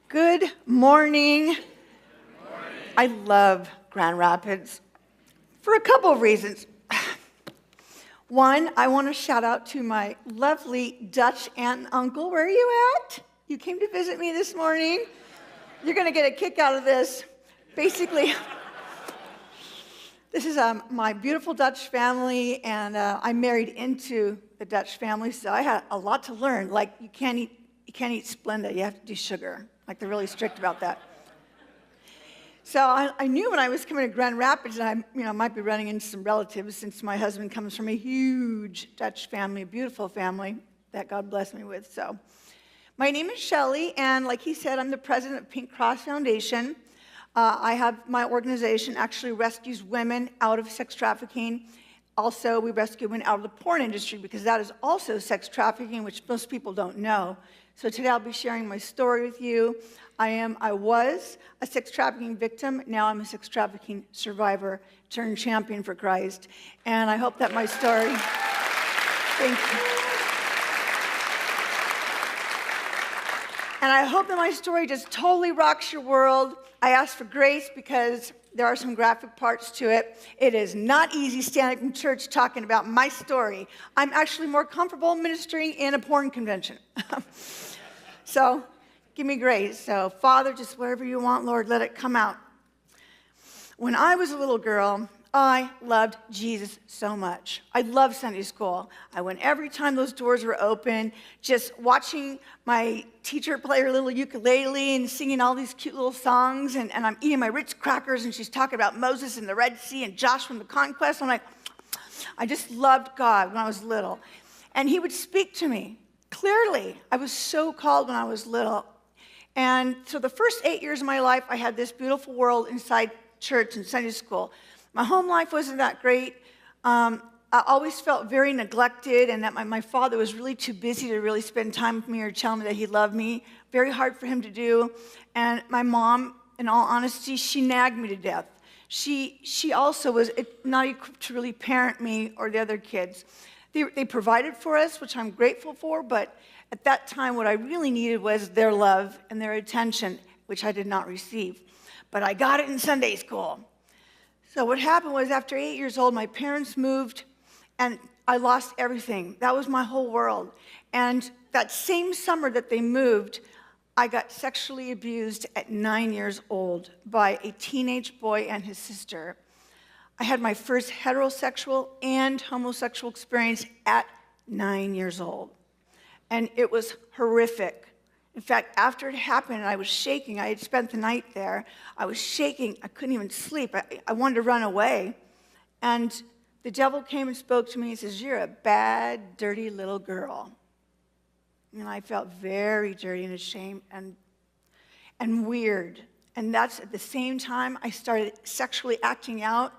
Good morning. I love Grand Rapids for a couple of reasons. One, I want to shout out to my lovely Dutch aunt and uncle. Where are you at? You came to visit me this morning. You're going to get a kick out of this. Basically, this is my beautiful Dutch family, and I married into the Dutch family, so I had a lot to learn. Like, you can't eat Splenda, you have to do sugar. Like, they're really strict about that. So I knew when I was coming to Grand Rapids that I might be running into some relatives, since my husband comes from a huge Dutch family, a beautiful family that God blessed me with. So my name is Shelley, and like he said, I'm the president of Pink Cross Foundation. I have my organization actually rescues women out of sex trafficking. Also, we rescue women out of the porn industry, because that is also sex trafficking, which most people don't know. So today I'll be sharing my story with you. I was a sex trafficking victim. Now I'm a sex trafficking survivor turned champion for Christ. And I hope that my story, thank you. And I hope that my story just totally rocks your world. I ask for grace because there are some graphic parts to it. It is not easy standing in church talking about my story. I'm actually more comfortable ministering in a porn convention. So give me grace. So Father, just wherever you want, Lord, let it come out. When I was a little girl, I loved Jesus so much. I loved Sunday school. I went every time those doors were open, just watching my teacher play her little ukulele and singing all these cute little songs, and I'm eating my Ritz crackers, and she's talking about Moses and the Red Sea and Joshua and the conquest. I'm like, I just loved God when I was little. And he would speak to me clearly. I was so called when I was little. And so the first 8 years of my life, I had this beautiful world inside church and Sunday school. My home life wasn't that great. I always felt very neglected, and that my father was really too busy to really spend time with me or tell me that he loved me. Very hard for him to do. And my mom, in all honesty, she nagged me to death. She also was not equipped to really parent me or the other kids. They provided for us, which I'm grateful for, but at that time what I really needed was their love and their attention, which I did not receive. But I got it in Sunday school. So what happened was, after 8 years old, my parents moved, and I lost everything. That was my whole world. And that same summer that they moved, I got sexually abused at 9 years old by a teenage boy and his sister. I had my first heterosexual and homosexual experience at 9 years old. And it was horrific. In fact, after it happened, I was shaking. I had spent the night there. I was shaking. I couldn't even sleep. I wanted to run away. And the devil came and spoke to me and says, "You're a bad, dirty little girl." And I felt very dirty and ashamed and weird. And that's at the same time I started sexually acting out,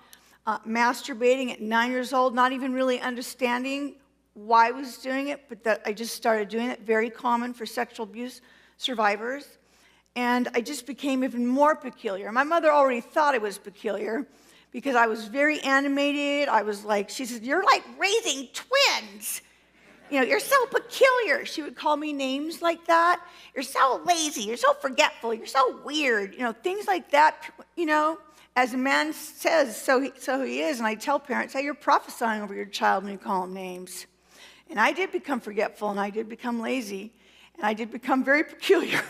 masturbating at 9 years old, not even really understanding why I was doing it, but that I just started doing it. Very common for sexual abuse survivors. And I just became even more peculiar. My mother already thought I was peculiar because I was very animated. I was like, she said, "You're like raising twins. You're so peculiar." She would call me names like that. "You're so lazy. You're so forgetful. You're so weird." Things like that. As a man says, so he is. And I tell parents, hey, you're prophesying over your child when you call him names. And I did become forgetful, and I did become lazy, and I did become very peculiar.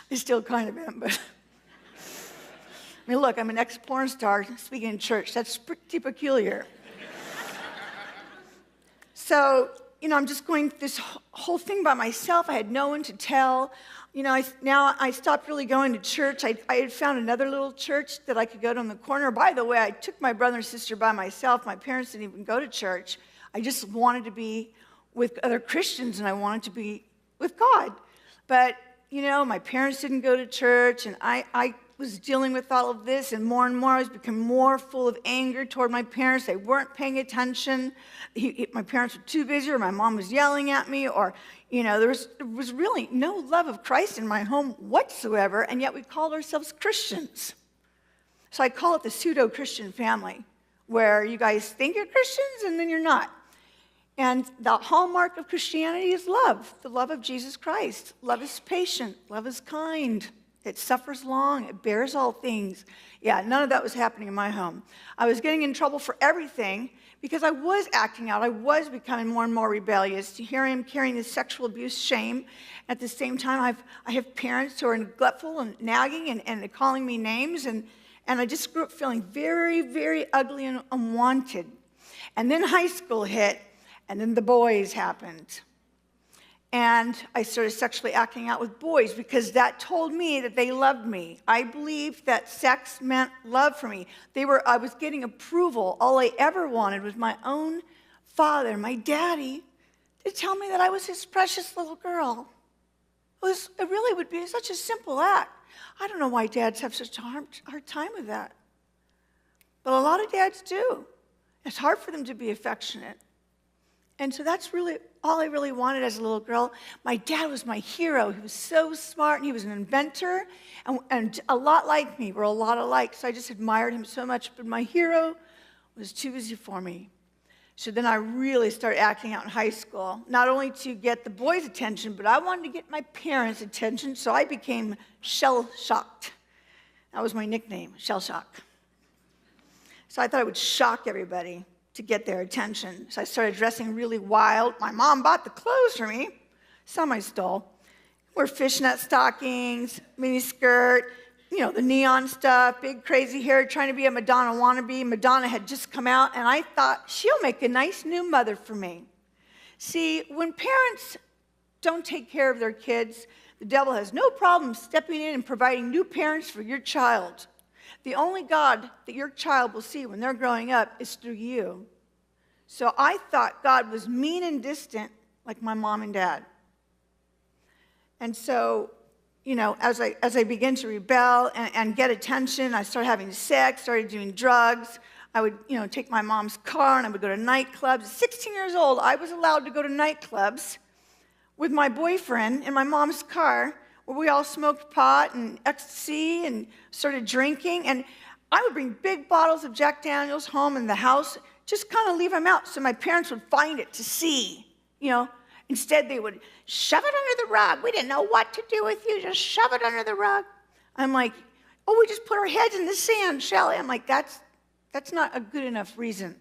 I still kind of am, but look, I'm an ex-porn star speaking in church. That's pretty peculiar. So, I'm just going through this whole thing by myself. I had no one to tell. Now I stopped really going to church. I had found another little church that I could go to in the corner. By the way, I took my brother and sister by myself. My parents didn't even go to church. I just wanted to be with other Christians, and I wanted to be with God. But, my parents didn't go to church, and I was dealing with all of this, and more I was becoming more full of anger toward my parents. They weren't paying attention. My parents were too busy, or my mom was yelling at me, or, there was really no love of Christ in my home whatsoever, and yet we called ourselves Christians. So I call it the pseudo-Christian family, where you guys think you're Christians, and then you're not. And the hallmark of Christianity is love, the love of Jesus Christ. Love is patient. Love is kind. It suffers long. It bears all things. Yeah, none of that was happening in my home. I was getting in trouble for everything because I was acting out. I was becoming more and more rebellious. Here I am carrying this sexual abuse shame. At the same time, I have parents who are neglectful and nagging and calling me names. And I just grew up feeling very, very ugly and unwanted. And then high school hit. And then the boys happened. And I started sexually acting out with boys because that told me that they loved me. I believed that sex meant love for me. I was getting approval. All I ever wanted was my own father, my daddy, to tell me that I was his precious little girl. It really would be such a simple act. I don't know why dads have such a hard time with that. But a lot of dads do. It's hard for them to be affectionate. And so that's really all I really wanted as a little girl. My dad was my hero. He was so smart, and he was an inventor, and a lot like me. We're a lot alike, so I just admired him so much. But my hero was too busy for me. So then I really started acting out in high school, not only to get the boys' attention, but I wanted to get my parents' attention, so I became shell-shocked. That was my nickname, Shell-Shock. So I thought I would shock everybody to get their attention. So I started dressing really wild. My mom bought the clothes for me. Some I stole. Wore fishnet stockings, mini skirt, the neon stuff, big crazy hair, trying to be a Madonna wannabe. Madonna had just come out, and I thought, she'll make a nice new mother for me. See, when parents don't take care of their kids, the devil has no problem stepping in and providing new parents for your child. The only God that your child will see when they're growing up is through you. So I thought God was mean and distant like my mom and dad. And so, as I began to rebel and get attention, I started having sex, started doing drugs. I would, take my mom's car and I would go to nightclubs. At 16 years old, I was allowed to go to nightclubs with my boyfriend in my mom's car, where we all smoked pot and ecstasy and started drinking. And I would bring big bottles of Jack Daniels home in the house, just kind of leave them out so my parents would find it to see, Instead, they would shove it under the rug. We didn't know what to do with you. Just shove it under the rug. I'm like, oh, we just put our heads in the sand, Shelley. I'm like, that's not a good enough reason.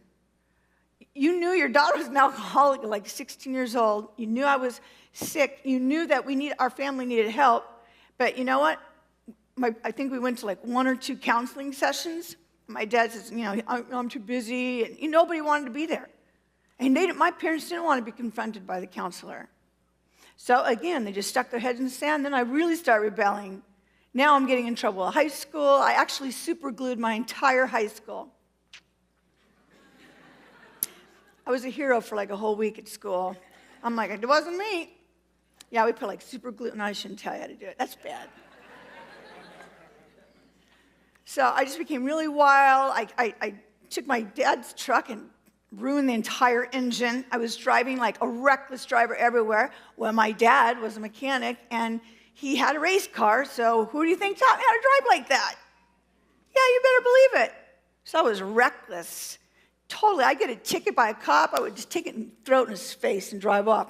You knew your daughter was an alcoholic at like 16 years old. You knew I was sick. You knew that our family needed help. But you know what? I think we went to like 1 or 2 counseling sessions. My dad says, I'm too busy. And nobody wanted to be there. And my parents didn't want to be confronted by the counselor. So again, they just stuck their heads in the sand. Then I really started rebelling. Now I'm getting in trouble at high school. I actually super glued my entire high school. I was a hero for like a whole week at school. I'm like, it wasn't me. Yeah, we put like super glue. No, I shouldn't tell you how to do it. That's bad. So I just became really wild. I took my dad's truck and ruined the entire engine. I was driving like a reckless driver everywhere. Well, my dad was a mechanic, and he had a race car, so who do you think taught me how to drive like that? Yeah, you better believe it. So I was reckless. Totally. I'd get a ticket by a cop. I would just take it and throw it in his face and drive off.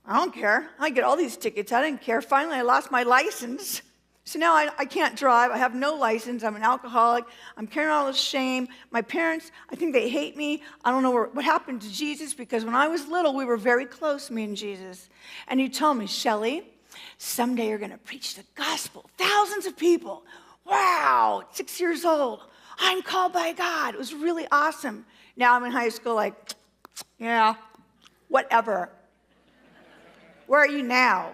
I don't care. I get all these tickets. I didn't care. Finally, I lost my license. So now I can't drive. I have no license. I'm an alcoholic. I'm carrying all this shame. My parents, I think they hate me. I don't know what happened to Jesus, because when I was little, we were very close, me and Jesus. And he told me, Shelley, someday you're going to preach the gospel. Thousands of people. Wow, 6 years old. I'm called by God. It was really awesome. Now I'm in high school like, yeah, whatever. Where are you now?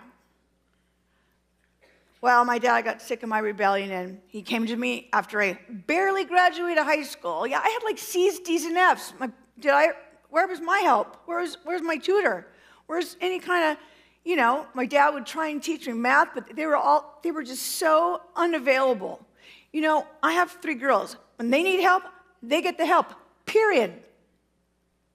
Well, my dad got sick of my rebellion, and he came to me after I barely graduated high school. Yeah, I had like C's, D's, and F's. Where was my help? Where's my tutor? Where's any kind of, my dad would try and teach me math, but they were just so unavailable. I have 3 girls. When they need help, they get the help, period.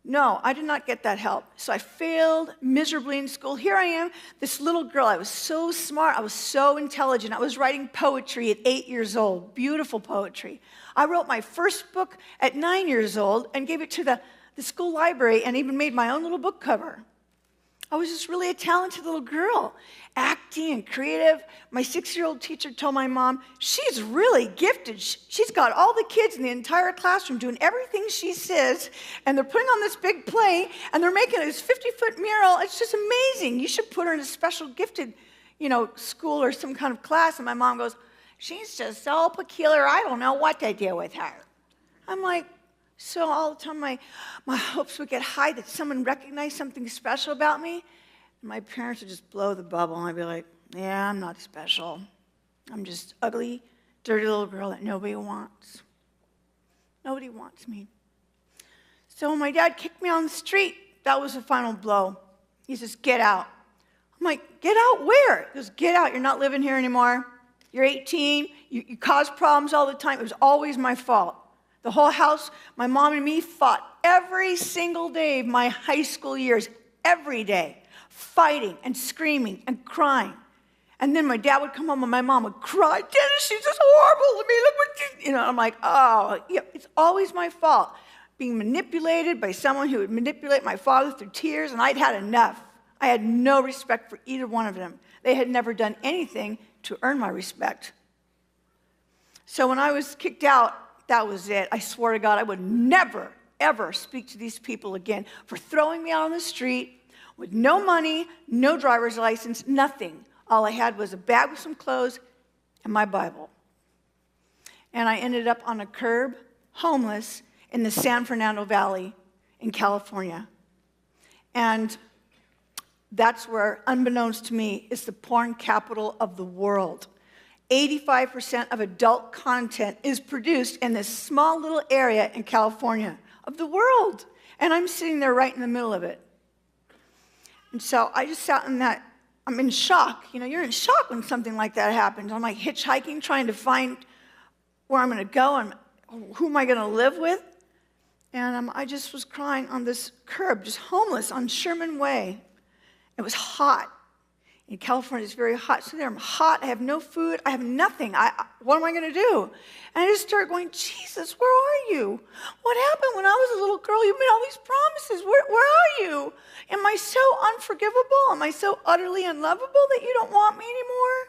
No, I did not get that help. So I failed miserably in school. Here I am, this little girl. I was so smart. I was so intelligent. I was writing poetry at 8 years old, beautiful poetry. I wrote my first book at 9 years old and gave it to the school library and even made my own little book cover. I was just really a talented little girl, acting and creative. My 6-year-old teacher told my mom, she's really gifted. She's got all the kids in the entire classroom doing everything she says, and they're putting on this big play, and they're making this 50-foot mural. It's just amazing. You should put her in a special gifted, school or some kind of class. And my mom goes, she's just so peculiar. I don't know what to do with her. I'm like, so all the time my hopes would get high that someone recognized something special about me. And my parents would just blow the bubble, and I'd be like, yeah, I'm not special. I'm just ugly, dirty little girl that nobody wants. Nobody wants me. So when my dad kicked me on the street, that was the final blow. He says, get out. I'm like, get out where? He goes, get out. You're not living here anymore. You're 18. You cause problems all the time. It was always my fault. The whole house, my mom and me fought every single day of my high school years, every day, fighting and screaming and crying. And then my dad would come home and my mom would cry, Dennis, she's just horrible to me. Look what you I'm like, oh, yeah, it's always my fault. Being manipulated by someone who would manipulate my father through tears, and I'd had enough. I had no respect for either one of them. They had never done anything to earn my respect. So when I was kicked out, that was it. I swore to God I would never, ever speak to these people again for throwing me out on the street with no money, no driver's license, nothing. All I had was a bag with some clothes and my Bible. And I ended up on a curb, homeless, in the San Fernando Valley in California. And that's where, unbeknownst to me, is the porn capital of the world. 85% of adult content is produced in this small little area in California of the world. And I'm sitting there right in the middle of it. And so I just sat in that, I'm in shock. You're in shock when something like that happens. I'm like hitchhiking, trying to find where I'm going to go and who am I going to live with. And I just was crying on this curb, just homeless on Sherman Way. It was hot. In California, it's very hot. So there I'm hot. I have no food. I have nothing. What am I going to do? And I just started going, Jesus, where are you? What happened when I was a little girl? You made all these promises. Where are you? Am I so unforgivable? Am I so utterly unlovable that you don't want me anymore?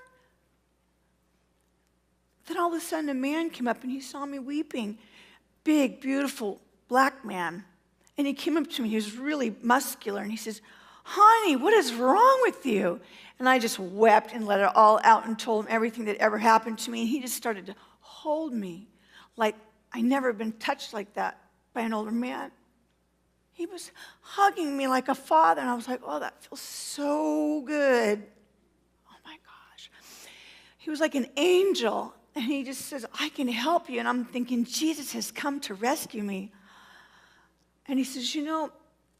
Then all of a sudden, a man came up, and he saw me weeping. Big, beautiful black man. And he came up to me. He was really muscular. And he says, honey, what is wrong with you? And I just wept and let it all out and told him everything that ever happened to me. And he just started to hold me like I never been touched like that by an older man. He was hugging me like a father. And I was like, oh, that feels so good. Oh, my gosh. He was like an angel. And he just says, I can help you. And I'm thinking, Jesus has come to rescue me. And he says,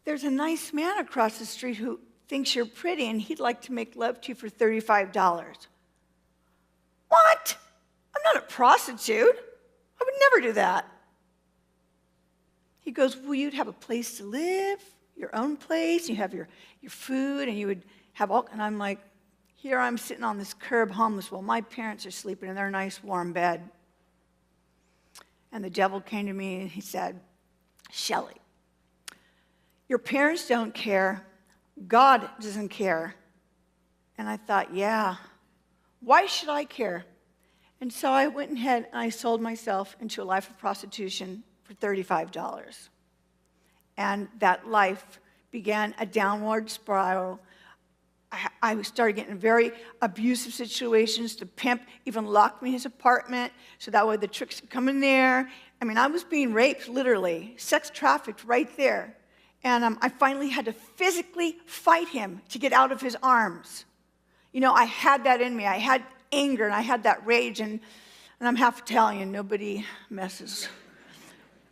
there's a nice man across the street who thinks you're pretty, and he'd like to make love to you for $35. What? I'm not a prostitute. I would never do that. He goes, well, you'd have a place to live, your own place. You have your food, and you would have all, and I'm like, here I'm sitting on this curb homeless while my parents are sleeping in their nice warm bed. And the devil came to me, and he said, Shelley, your parents don't care. God doesn't care. And I thought, yeah, why should I care? And so I went ahead and I sold myself into a life of prostitution for $35. And that life began a downward spiral. I started getting in very abusive situations. The pimp even locked me in his apartment so that way the tricks would come in there. I mean, I was being raped, literally, sex trafficked right there. And I finally had to physically fight him to get out of his arms. I had that in me. I had anger, and I had that rage, and I'm half Italian. Nobody messes.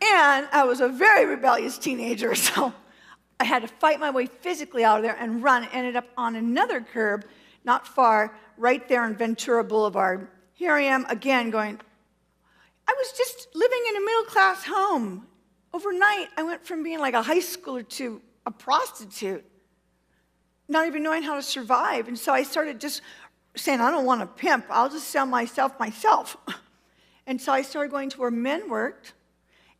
And I was a very rebellious teenager, so I had to fight my way physically out of there and run. Ended up on another curb, not far, right there on Ventura Boulevard. Here I am again going, I was just living in a middle-class home. Overnight, I went from being like a high schooler to a prostitute, not even knowing how to survive. And so I started just saying, I don't want a pimp. I'll just sell myself. And so I started going to where men worked,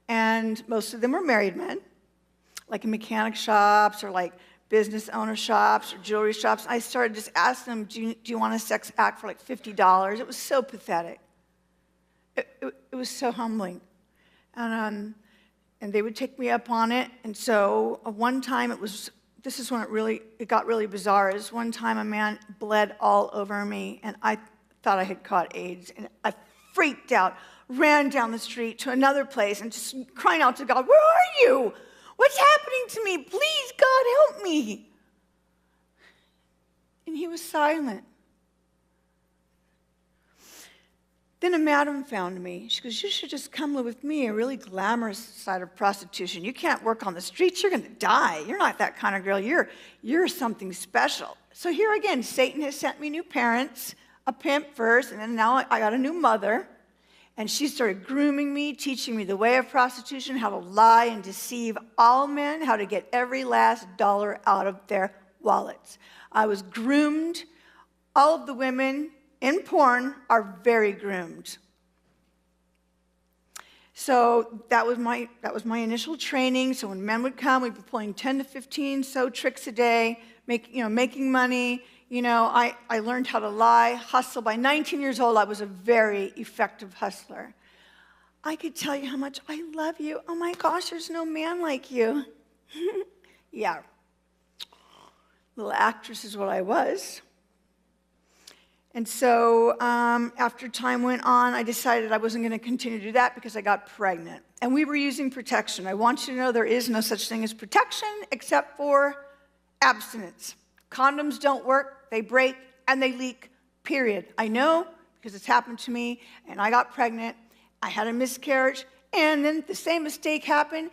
and most of them were married men. like in mechanic shops or like business owner shops or jewelry shops. I started just asking them, do you want a sex act for like $50? It was so pathetic. It was so humbling. And they would take me up on it. And so one time this is when it got really bizarre, is one time a man bled all over me, and I thought I had caught AIDS. And I freaked out, ran down the street to another place and just crying out to God, where are you? What's happening to me? Please, God, help me. And he was silent. Then a madam found me. She goes, you should just come live with me, a really glamorous side of prostitution. You can't work on the streets. You're going to die. You're not that kind of girl. You're something special. So here again, Satan has sent me new parents, a pimp first, and then now I got a new mother. And she started grooming me, teaching me the way of prostitution, how to lie and deceive all men, how to get every last dollar out of their wallets. I was groomed. All of the women in porn are very groomed. So that was my initial training. So when men would come, we'd be pulling 10 to 15 tricks a day, making money. I learned how to lie, hustle. By 19 years old, I was a very effective hustler. I could tell you how much I love you. Oh my gosh, there's no man like you. Yeah. Little actress is what I was. And so after time went on, I decided I wasn't going to continue to do that because I got pregnant. And we were using protection. I want you to know there is no such thing as protection except for abstinence. Condoms don't work, they break, and they leak, period. I know because it's happened to me, and I got pregnant. I had a miscarriage, and then the same mistake happened.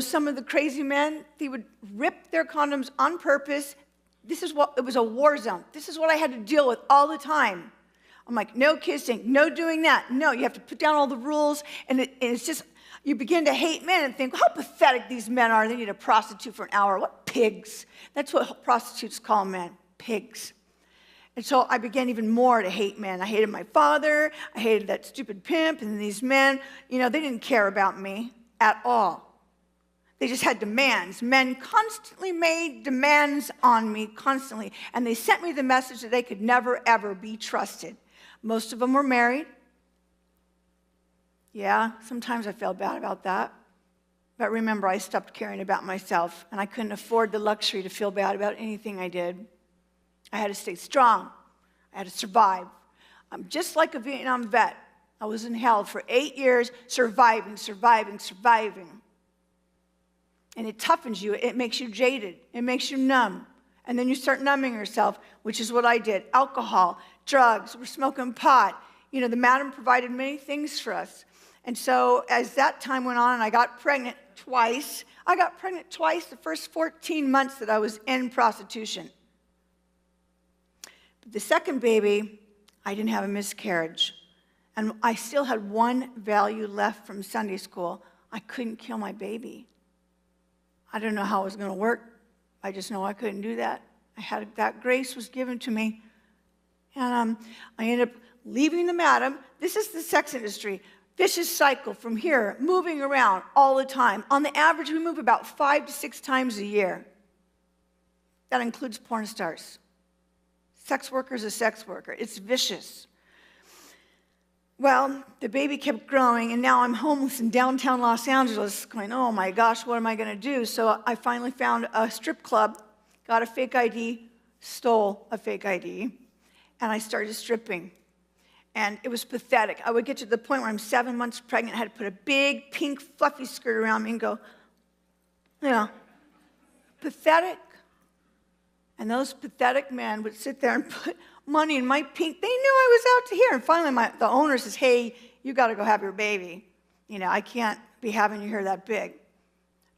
Some of the crazy men, they would rip their condoms on purpose. It was a war zone. This is what I had to deal with all the time. I'm like, no kissing, no doing that. No, you have to put down all the rules, and it's just, you begin to hate men and think, how pathetic these men are. They need a prostitute for an hour. What pigs? That's what prostitutes call men, pigs. And so I began even more to hate men. I hated my father. I hated that stupid pimp, and these men, they didn't care about me at all. They just had demands. Men constantly made demands on me, constantly. And they sent me the message that they could never, ever be trusted. Most of them were married. Yeah, sometimes I felt bad about that. But remember, I stopped caring about myself, and I couldn't afford the luxury to feel bad about anything I did. I had to stay strong. I had to survive. I'm just like a Vietnam vet. I was in hell for 8 years, surviving. And it toughens you. It makes you jaded. It makes you numb. And then you start numbing yourself, which is what I did. Alcohol, drugs, we're smoking pot. The madam provided many things for us. And so as that time went on and I got pregnant twice, the first 14 months that I was in prostitution. But the second baby, I didn't have a miscarriage. And I still had one value left from Sunday school. I couldn't kill my baby. I didn't know how it was going to work. I just know I couldn't do that. That grace was given to me. And I ended up leaving the madam. This is the sex industry. Vicious cycle from here, moving around all the time. On the average, we move about 5 to 6 times a year. That includes porn stars. Sex worker is a sex worker. It's vicious. Well, the baby kept growing, and now I'm homeless in downtown Los Angeles, going, oh my gosh, what am I going to do? So I finally found a strip club, got a fake ID, stole a fake ID, and I started stripping. And it was pathetic. I would get to the point where I'm 7 months pregnant, I had to put a big, pink, fluffy skirt around me and go, pathetic. And those pathetic men would sit there and put money in my pink. They knew I was out to here. And finally, the owner says, hey, you got to go have your baby. I can't be having you here that big.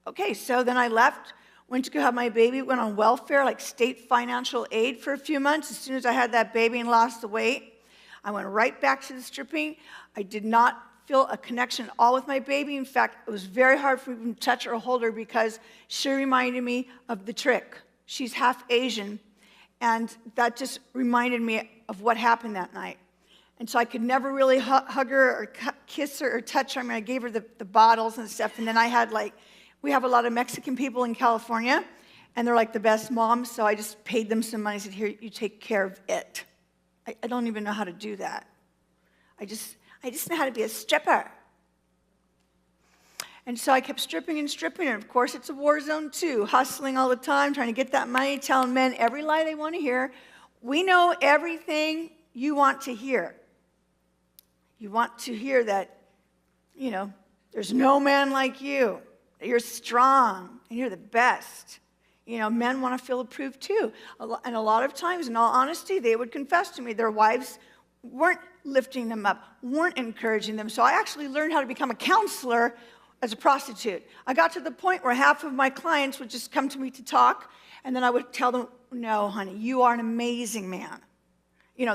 Okay, so then I left, went to go have my baby, went on welfare, like state financial aid for a few months. As soon as I had that baby and lost the weight, I went right back to the stripping. I did not feel a connection at all with my baby. In fact, it was very hard for me to touch her or hold her because she reminded me of the trick. She's half Asian, and that just reminded me of what happened that night. And so I could never really hug her or kiss her or touch her. I gave her the bottles and stuff, and then I had We have a lot of Mexican people in California, and they're like the best moms, so I just paid them some money. I said, here, you take care of it. I don't even know how to do that. I just know how to be a stripper. And so I kept stripping, and of course it's a war zone too, hustling all the time, trying to get that money, telling men every lie they want to hear. We know everything you want to hear. You want to hear that, there's no man like you, that you're strong, and you're the best. Men want to feel approved too. And a lot of times, in all honesty, they would confess to me their wives weren't lifting them up, weren't encouraging them. So I actually learned how to become a counselor as a prostitute. I got to the point where half of my clients would just come to me to talk, and then I would tell them, no, honey, you are an amazing man.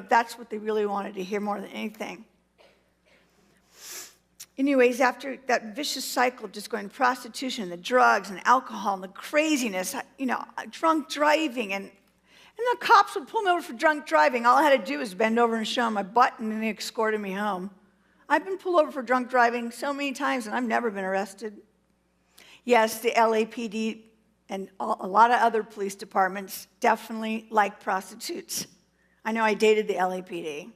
That's what they really wanted to hear more than anything. Anyways, after that vicious cycle of just going to prostitution, the drugs and alcohol and the craziness, drunk driving, and the cops would pull me over for drunk driving. All I had to do was bend over and show them my butt, and then they escorted me home. I've been pulled over for drunk driving so many times, and I've never been arrested. Yes, the LAPD and a lot of other police departments definitely like prostitutes. I know I dated the LAPD.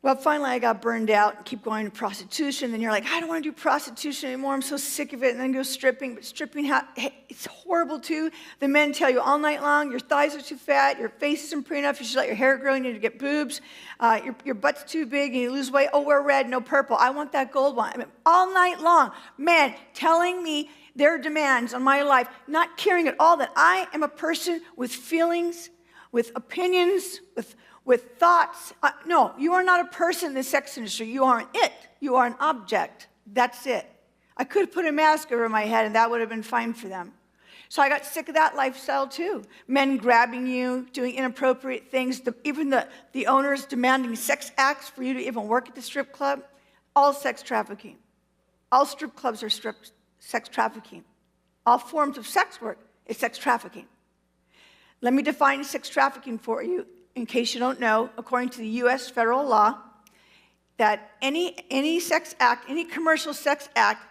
Well, finally, I got burned out and keep going to prostitution. Then you're like, I don't want to do prostitution anymore. I'm so sick of it. And then go stripping. But stripping, it's horrible, too. The men tell you all night long, your thighs are too fat, your face isn't pretty enough, you should let your hair grow, you need to get boobs, your butt's too big, and you lose weight. Oh, wear red, no purple. I want that gold one. All night long, men telling me their demands on my life, not caring at all that I am a person with feelings, with opinions, with thoughts. No, you are not a person in the sex industry. You aren't it. You are an object. That's it. I could have put a mask over my head, and that would have been fine for them. So I got sick of that lifestyle, too. Men grabbing you, doing inappropriate things, even the owners demanding sex acts for you to even work at the strip club. All sex trafficking. All strip clubs are sex trafficking. All forms of sex work is sex trafficking. Let me define sex trafficking for you. In case you don't know, according to the U.S. federal law, that any sex act, any commercial sex act,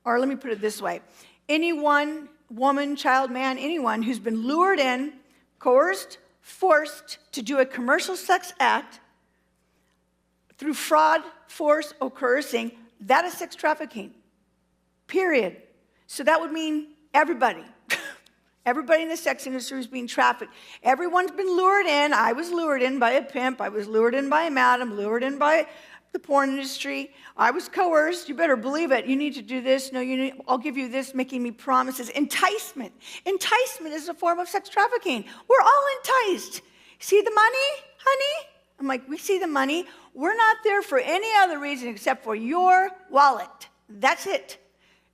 or let me put it this way, anyone, woman, child, man, anyone who's been lured in, coerced, forced to do a commercial sex act through fraud, force, or coercing, that is sex trafficking, period. So that would mean everybody. Everybody in the sex industry is being trafficked. Everyone's been lured in. I was lured in by a pimp. I was lured in by a madam, lured in by the porn industry. I was coerced. You better believe it. You need to do this. No, I'll give you this, making me promises. Enticement. Enticement is a form of sex trafficking. We're all enticed. See the money, honey? I'm like, we see the money. We're not there for any other reason except for your wallet. That's it.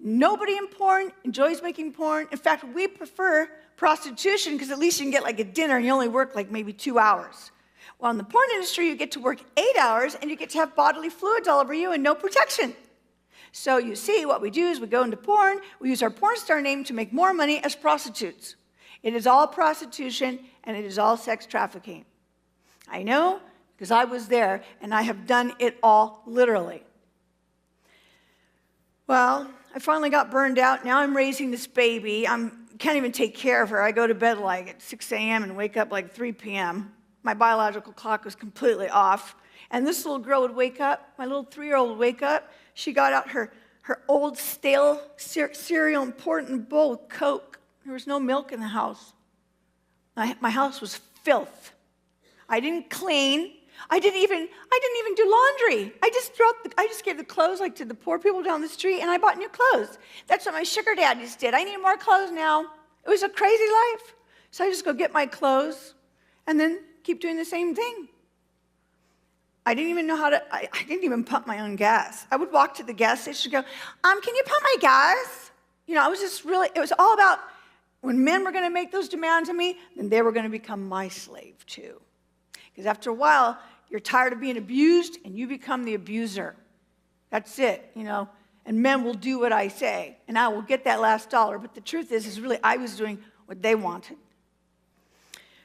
Nobody in porn enjoys making porn. In fact, we prefer prostitution because at least you can get like a dinner and you only work like maybe 2 hours. Well, in the porn industry, you get to work 8 hours and you get to have bodily fluids all over you and no protection. So you see, what we do is we go into porn, we use our porn star name to make more money as prostitutes. It is all prostitution and it is all sex trafficking. I know because I was there and I have done it all literally. Well, I finally got burned out. Now I'm raising this baby. Can't even take care of her. I go to bed like at 6 a.m. and wake up like 3 p.m. My biological clock was completely off. And this little girl would wake up, my little 3-year-old would wake up. She got out her old stale cereal and poured it in a bowl of Coke. There was no milk in the house. My house was filth. I didn't clean. I didn't even do laundry. I just gave the clothes like to the poor people down the street, and I bought new clothes. That's what my sugar daddies did. I need more clothes now. It was a crazy life. So I just go get my clothes and then keep doing the same thing. I didn't even know how to, I didn't even pump my own gas. I would walk to the gas station and go, can you pump my gas? I was just really, it was all about when men were going to make those demands on me, then they were going to become my slave too. Because after a while, you're tired of being abused, and you become the abuser. That's it, And men will do what I say, and I will get that last dollar. But the truth is really I was doing what they wanted.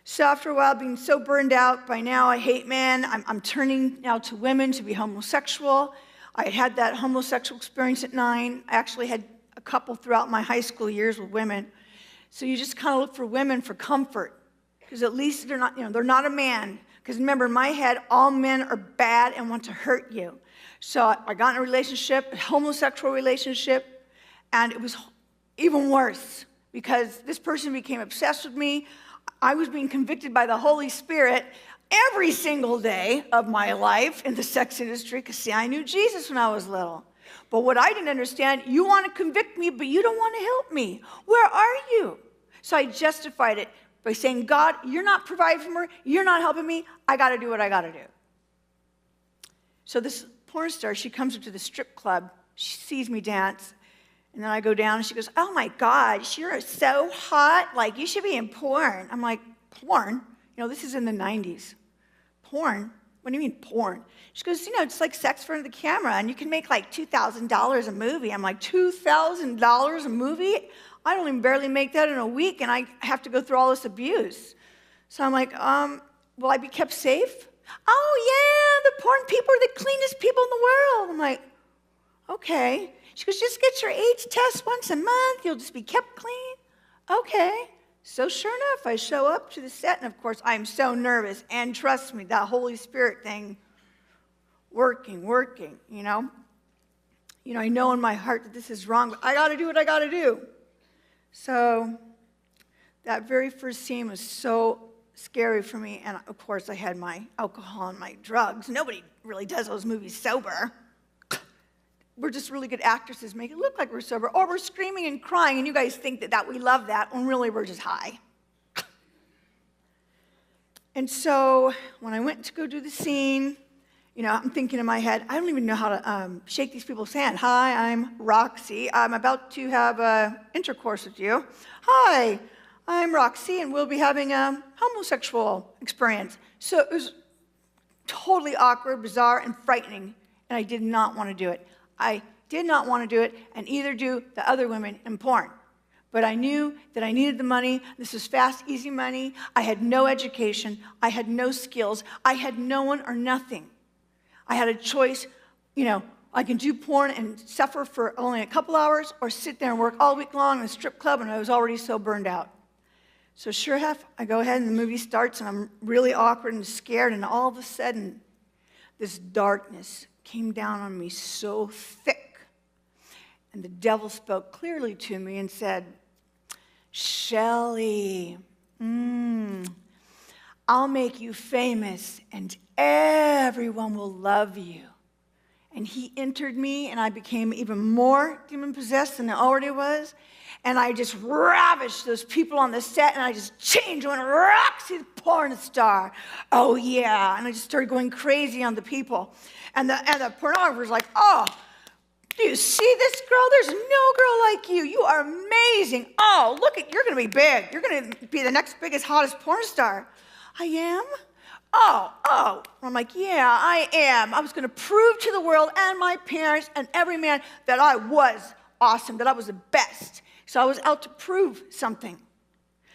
So after a while, being so burned out, by now I hate men. I'm turning now to women to be homosexual. I had that homosexual experience at 9. I actually had a couple throughout my high school years with women. So you just kind of look for women for comfort, because at least they're not, they're not a man. Because remember, in my head, all men are bad and want to hurt you. So I got in a relationship, a homosexual relationship, and it was even worse because this person became obsessed with me. I was being convicted by the Holy Spirit every single day of my life in the sex industry because, see, I knew Jesus when I was little. But what I didn't understand, you want to convict me, but you don't want to help me. Where are you? So I justified it by saying, God, you're not providing for me. You're not helping me. I got to do what I got to do. So this porn star, she comes up to the strip club. She sees me dance. And then I go down and she goes, oh my God, you're so hot. Like, you should be in porn. I'm like, porn? This is in the 90s. Porn? What do you mean porn? She goes, it's like sex in front of the camera, and you can make like $2,000 a movie. I'm like, $2,000 a movie? I don't even barely make that in a week, and I have to go through all this abuse. So I'm like, will I be kept safe? Oh, yeah, the porn people are the cleanest people in the world. I'm like, okay. She goes, just get your AIDS test once a month. You'll just be kept clean. Okay. So sure enough, I show up to the set, and of course, I'm so nervous. And trust me, that Holy Spirit thing, working, I know in my heart that this is wrong, but I got to do what I got to do. So that very first scene was so scary for me, and of course, I had my alcohol and my drugs. Nobody really does those movies sober. We're just really good actresses, make it look like we're sober, or we're screaming and crying, and you guys think that we love that, when really we're just high. And so when I went to go do the scene, I'm thinking in my head, I don't even know how to shake these people's hand. Hi, I'm Roxy. I'm about to have intercourse with you. Hi, I'm Roxy, and we'll be having a homosexual experience. So it was totally awkward, bizarre, and frightening, and I did not want to do it. I did not want to do it, and either do the other women in porn. But I knew that I needed the money. This was fast, easy money. I had no education. I had no skills. I had no one or nothing. I had a choice, I can do porn and suffer for only a couple hours, or sit there and work all week long in a strip club, and I was already so burned out. So sure enough, I go ahead and the movie starts, and I'm really awkward and scared, and all of a sudden, this darkness came down on me so thick. And the devil spoke clearly to me and said, Shelley, I'll make you famous and everyone will love you. And he entered me, and I became even more demon-possessed than I already was. And I just ravished those people on the set, and I just changed, went Roxy the porn star. Oh, yeah. And I just started going crazy on the people. And the pornographer's like, oh, do you see this girl? There's no girl like you. You are amazing. Oh, look, you're going to be big. You're going to be the next biggest, hottest porn star. I am? Oh. I'm like, yeah, I am. I was going to prove to the world and my parents and every man that I was awesome, that I was the best. So I was out to prove something.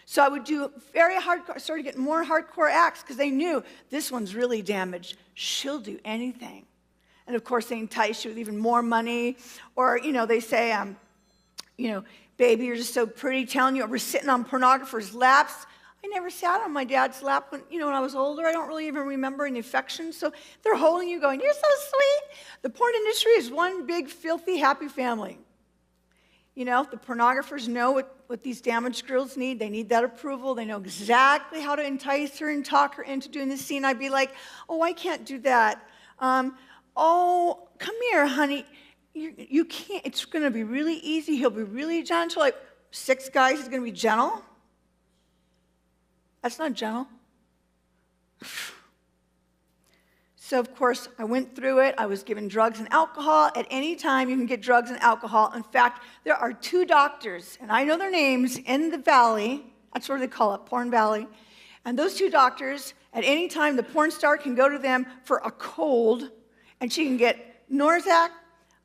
So I would do very hardcore, I started getting more hardcore acts because they knew this one's really damaged. She'll do anything. And of course, they entice you with even more money. Or, they say, baby, you're just so pretty, telling you we're sitting on pornographers' laps. I never sat on my dad's lap when I was older. I don't really even remember any affection. So they're holding you going, you're so sweet. The porn industry is one big, filthy, happy family. The pornographers know what these damaged girls need. They need that approval. They know exactly how to entice her and talk her into doing this scene. I'd be like, oh, I can't do that. Oh, come here, honey. You can't. It's going to be really easy. He'll be really gentle. Like 6 guys, he's going to be gentle. That's not gentle. So, of course, I went through it. I was given drugs and alcohol. At any time, you can get drugs and alcohol. In fact, there are 2 doctors, and I know their names, in the valley. That's what they call it, Porn Valley. And those 2 doctors, at any time, the porn star can go to them for a cold, and she can get Prozac,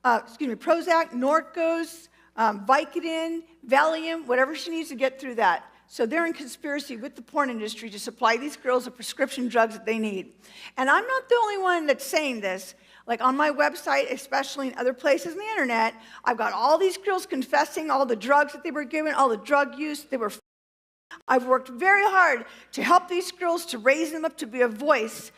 Norcos, Vicodin, Valium, whatever she needs to get through that. So they're in conspiracy with the porn industry to supply these girls the prescription drugs that they need. And I'm not the only one that's saying this. Like on my website, especially in other places on the internet, I've got all these girls confessing all the drugs that they were given, all the drug use. I've worked very hard to help these girls, to raise them up to be a voice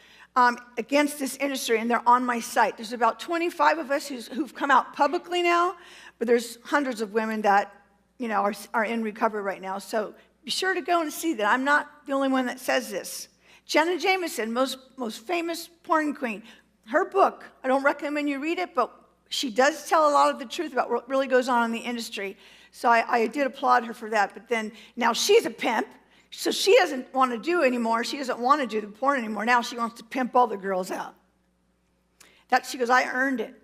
against this industry, and they're on my site. There's about 25 of us who've come out publicly now, but there's hundreds of women that are in recovery right now. So be sure to go and see that. I'm not the only one that says this. Jenna Jameson, most famous porn queen, her book, I don't recommend you read it, but she does tell a lot of the truth about what really goes on in the industry. So I did applaud her for that. But then now she's a pimp, so she doesn't want to do anymore. She doesn't want to do the porn anymore. Now she wants to pimp all the girls out. She goes, I earned it.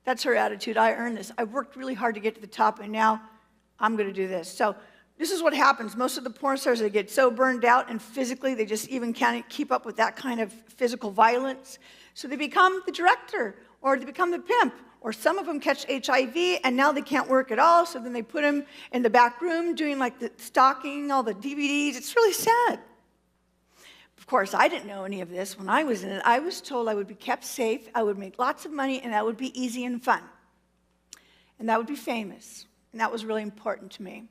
That's her attitude. I earned this. I worked really hard to get to the top, and now I'm going to do this. So this is what happens. Most of the porn stars, they get so burned out, and physically they just even can't keep up with that kind of physical violence. So they become the director, or they become the pimp, or some of them catch HIV, and now they can't work at all, so then they put them in the back room doing like the stocking, all the DVDs. It's really sad. Of course, I didn't know any of this when I was in it. I was told I would be kept safe, I would make lots of money, and that would be easy and fun. And that would be famous, and that was really important to me.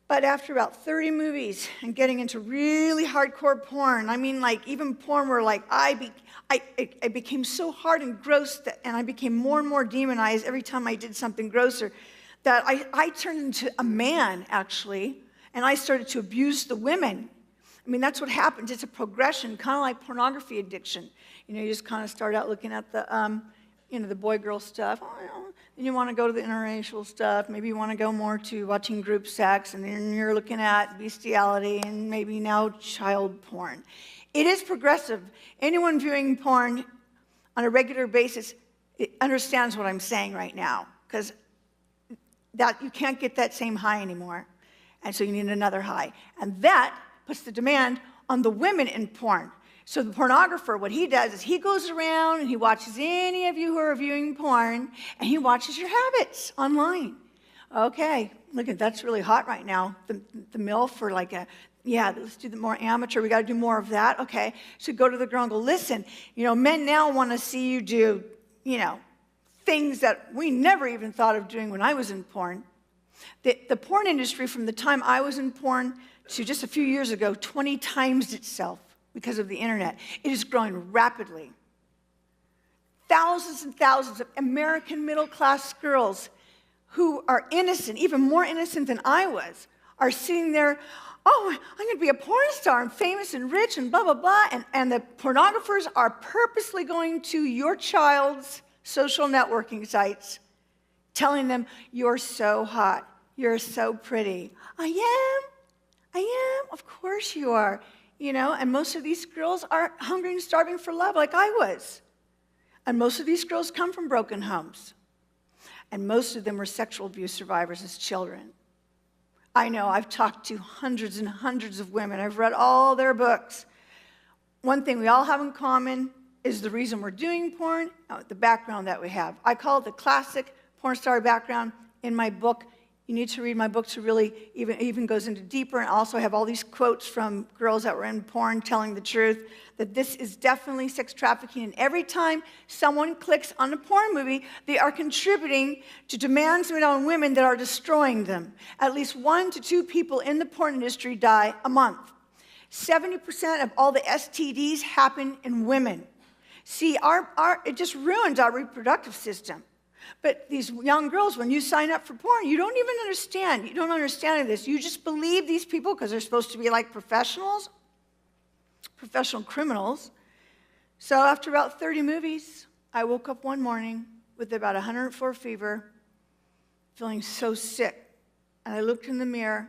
But after about 30 movies and getting into really hardcore porn, I mean, like even porn where like I became so hard and gross and I became more and more demonized every time I did something grosser that I turned into a man, actually, and I started to abuse the women. I mean, that's what happens. It's a progression, kind of like pornography addiction. You just kind of start out looking at the, the boy-girl stuff. Then you want to go to the interracial stuff. Maybe you want to go more to watching group sex, and then you're looking at bestiality and maybe now child porn. It is progressive. Anyone viewing porn on a regular basis understands what I'm saying right now, because that you can't get that same high anymore, and so you need another high. And that puts the demand on the women in porn. So the pornographer, what he does is he goes around and he watches any of you who are viewing porn, and he watches your habits online. Okay, look, that's really hot right now. The MILF for like let's do the more amateur. We got to do more of that. Okay, so go to the girl and go, listen, men now want to see you do, things that we never even thought of doing when I was in porn. The porn industry from the time I was in porn to just a few years ago 20 times itself. Because of the internet. It is growing rapidly. Thousands and thousands of American middle-class girls who are innocent, even more innocent than I was, are sitting there, I'm going to be a porn star and famous and rich and blah, blah, blah. And the pornographers are purposely going to your child's social networking sites, telling them, you're so hot, you're so pretty. I am, of course you are. And most of these girls are hungry and starving for love like I was. And most of these girls come from broken homes. And most of them were sexual abuse survivors as children. I know, I've talked to hundreds and hundreds of women. I've read all their books. One thing we all have in common is the reason we're doing porn, the background that we have. I call it the classic porn star background in my book. You need to read my book to really even goes into deeper, and also have all these quotes from girls that were in porn telling the truth, that this is definitely sex trafficking. And every time someone clicks on a porn movie, they are contributing to demands made on women that are destroying them. At least 1 to 2 people in the porn industry die a month. 70% of all the STDs happen in women. See, it just ruins our reproductive system. But these young girls, when you sign up for porn, you don't even understand. You don't understand this. You just believe these people because they're supposed to be like professionals, professional criminals. So after about 30 movies, I woke up one morning with about 104 fever, feeling so sick. And I looked in the mirror,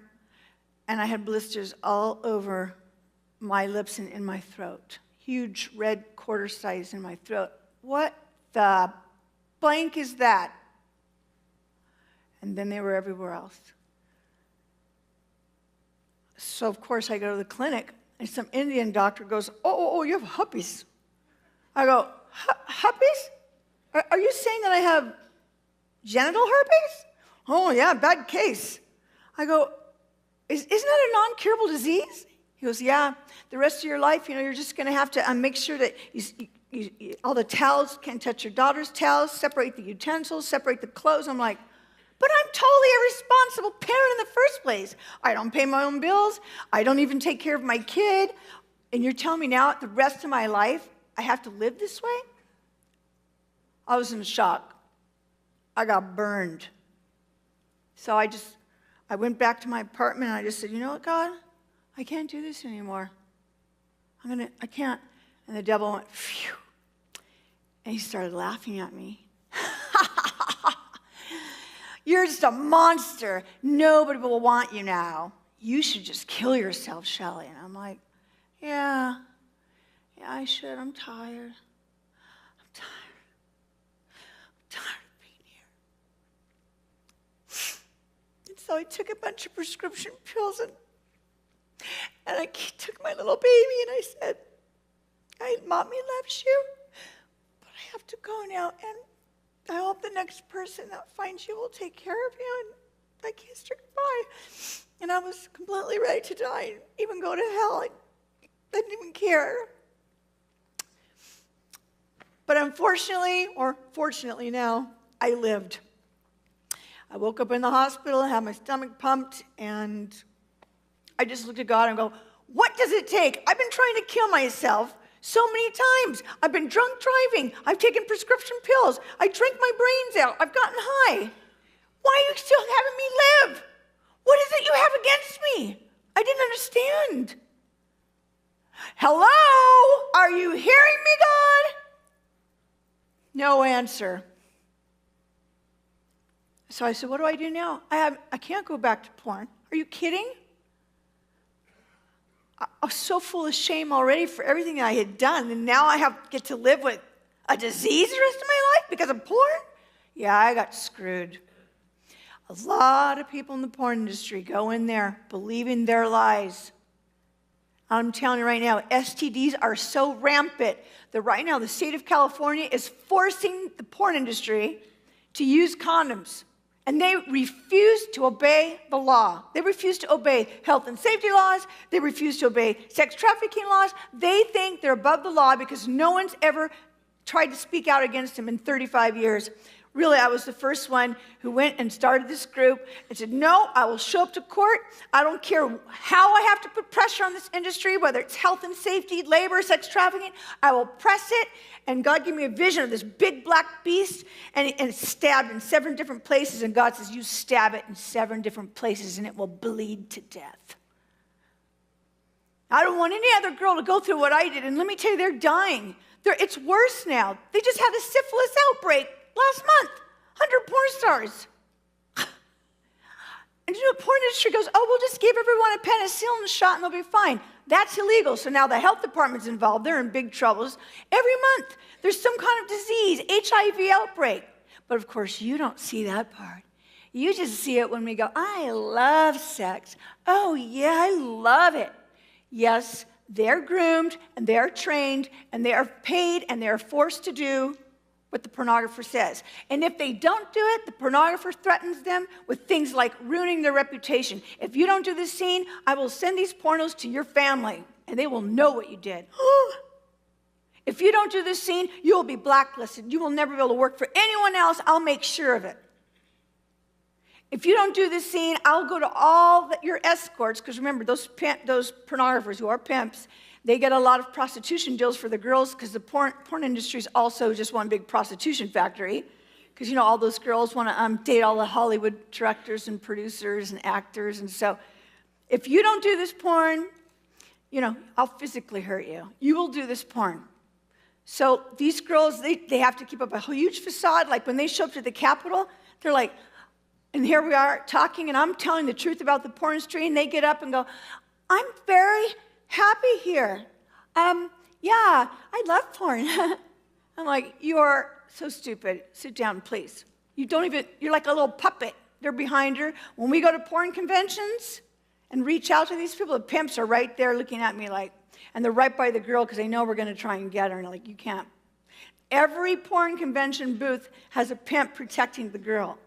and I had blisters all over my lips and in my throat. Huge red quarter size in my throat. What the blank is that? And then they were everywhere else. So, of course, I go to the clinic, and some Indian doctor goes, oh, you have herpes. I go, herpes? Are you saying that I have genital herpes? Oh, yeah, bad case. I go, isn't that a non-curable disease? He goes, yeah, the rest of your life, you're just going to have to make sure that all the towels, can't touch your daughter's towels, separate the utensils, separate the clothes. I'm like, but I'm totally irresponsible parent in the first place. I don't pay my own bills. I don't even take care of my kid. And you're telling me now the rest of my life I have to live this way? I was in shock. I got burned. So I went back to my apartment and I just said, you know what, God? I can't do this anymore. I can't. And the devil went, phew. And he started laughing at me. You're just a monster. Nobody will want you now. You should just kill yourself, Shelley. And I'm like, yeah, I should. I'm tired. I'm tired of being here. And so I took a bunch of prescription pills and I took my little baby and I said, Mommy loves you, but I have to go now, and I hope the next person that finds you will take care of you. And I kissed her goodbye. And I was completely ready to die, even go to hell. I didn't even care. But unfortunately, or fortunately now, I lived. I woke up in the hospital, had my stomach pumped, and I just looked at God and go, what does it take? I've been trying to kill myself so many times. I've been drunk driving. I've taken prescription pills. I drank my brains out. I've gotten high. Why are you still having me live? What is it you have against me? I didn't understand. Hello? Are you hearing me, God? No answer. So I said, what do I do now? I can't go back to porn. Are you kidding? I was so full of shame already for everything I had done, and now I get to live with a disease the rest of my life because of porn? Yeah, I got screwed. A lot of people in the porn industry go in there believing their lies. I'm telling you right now, STDs are so rampant that right now the state of California is forcing the porn industry to use condoms. And they refuse to obey the law. They refuse to obey health and safety laws. They refuse to obey sex trafficking laws. They think they're above the law because no one's ever tried to speak out against them in 35 years. Really, I was the first one who went and started this group and said, no, I will show up to court. I don't care how I have to put pressure on this industry, whether it's health and safety, labor, sex trafficking. I will press it. And God gave me a vision of this big black beast, and it's stabbed in 7 different places. And God says, you stab it in 7 different places, and it will bleed to death. I don't want any other girl to go through what I did. And let me tell you, they're dying. It's worse now. They just had a syphilis outbreak last month. 100 porn stars. And you know, the porn industry goes, oh, we'll just give everyone a penicillin shot and they'll be fine. That's illegal. So now the health department's involved. They're in big troubles. Every month, there's some kind of disease, HIV outbreak. But of course, you don't see that part. You just see it when we go, I love sex. Oh, yeah, I love it. Yes, they're groomed and they're trained and they are paid and they're forced to do what the pornographer says. And if they don't do it, the pornographer threatens them with things like ruining their reputation. If you don't do this scene, I will send these pornos to your family, and they will know what you did. If you don't do this scene, you will be blacklisted. You will never be able to work for anyone else. I'll make sure of it. If you don't do this scene, I'll go to all your escorts, because remember, those pornographers who are pimps, they get a lot of prostitution deals for the girls because the porn industry is also just one big prostitution factory. Because, you know, all those girls want to date all the Hollywood directors and producers and actors. And so if you don't do this porn, you know, I'll physically hurt you. You will do this porn. So these girls, they have to keep up a huge facade. Like when they show up to the Capitol, they're like, and here we are talking, and I'm telling the truth about the porn industry, and they get up and go, I'm very happy here. Yeah, I love porn. I'm like, you are so stupid. Sit down, please. You're like a little puppet. They're behind her. When we go to porn conventions and reach out to these people, the pimps are right there looking at me like, and they're right by the girl because they know we're going to try and get her. And they're like, you can't. Every porn convention booth has a pimp protecting the girl.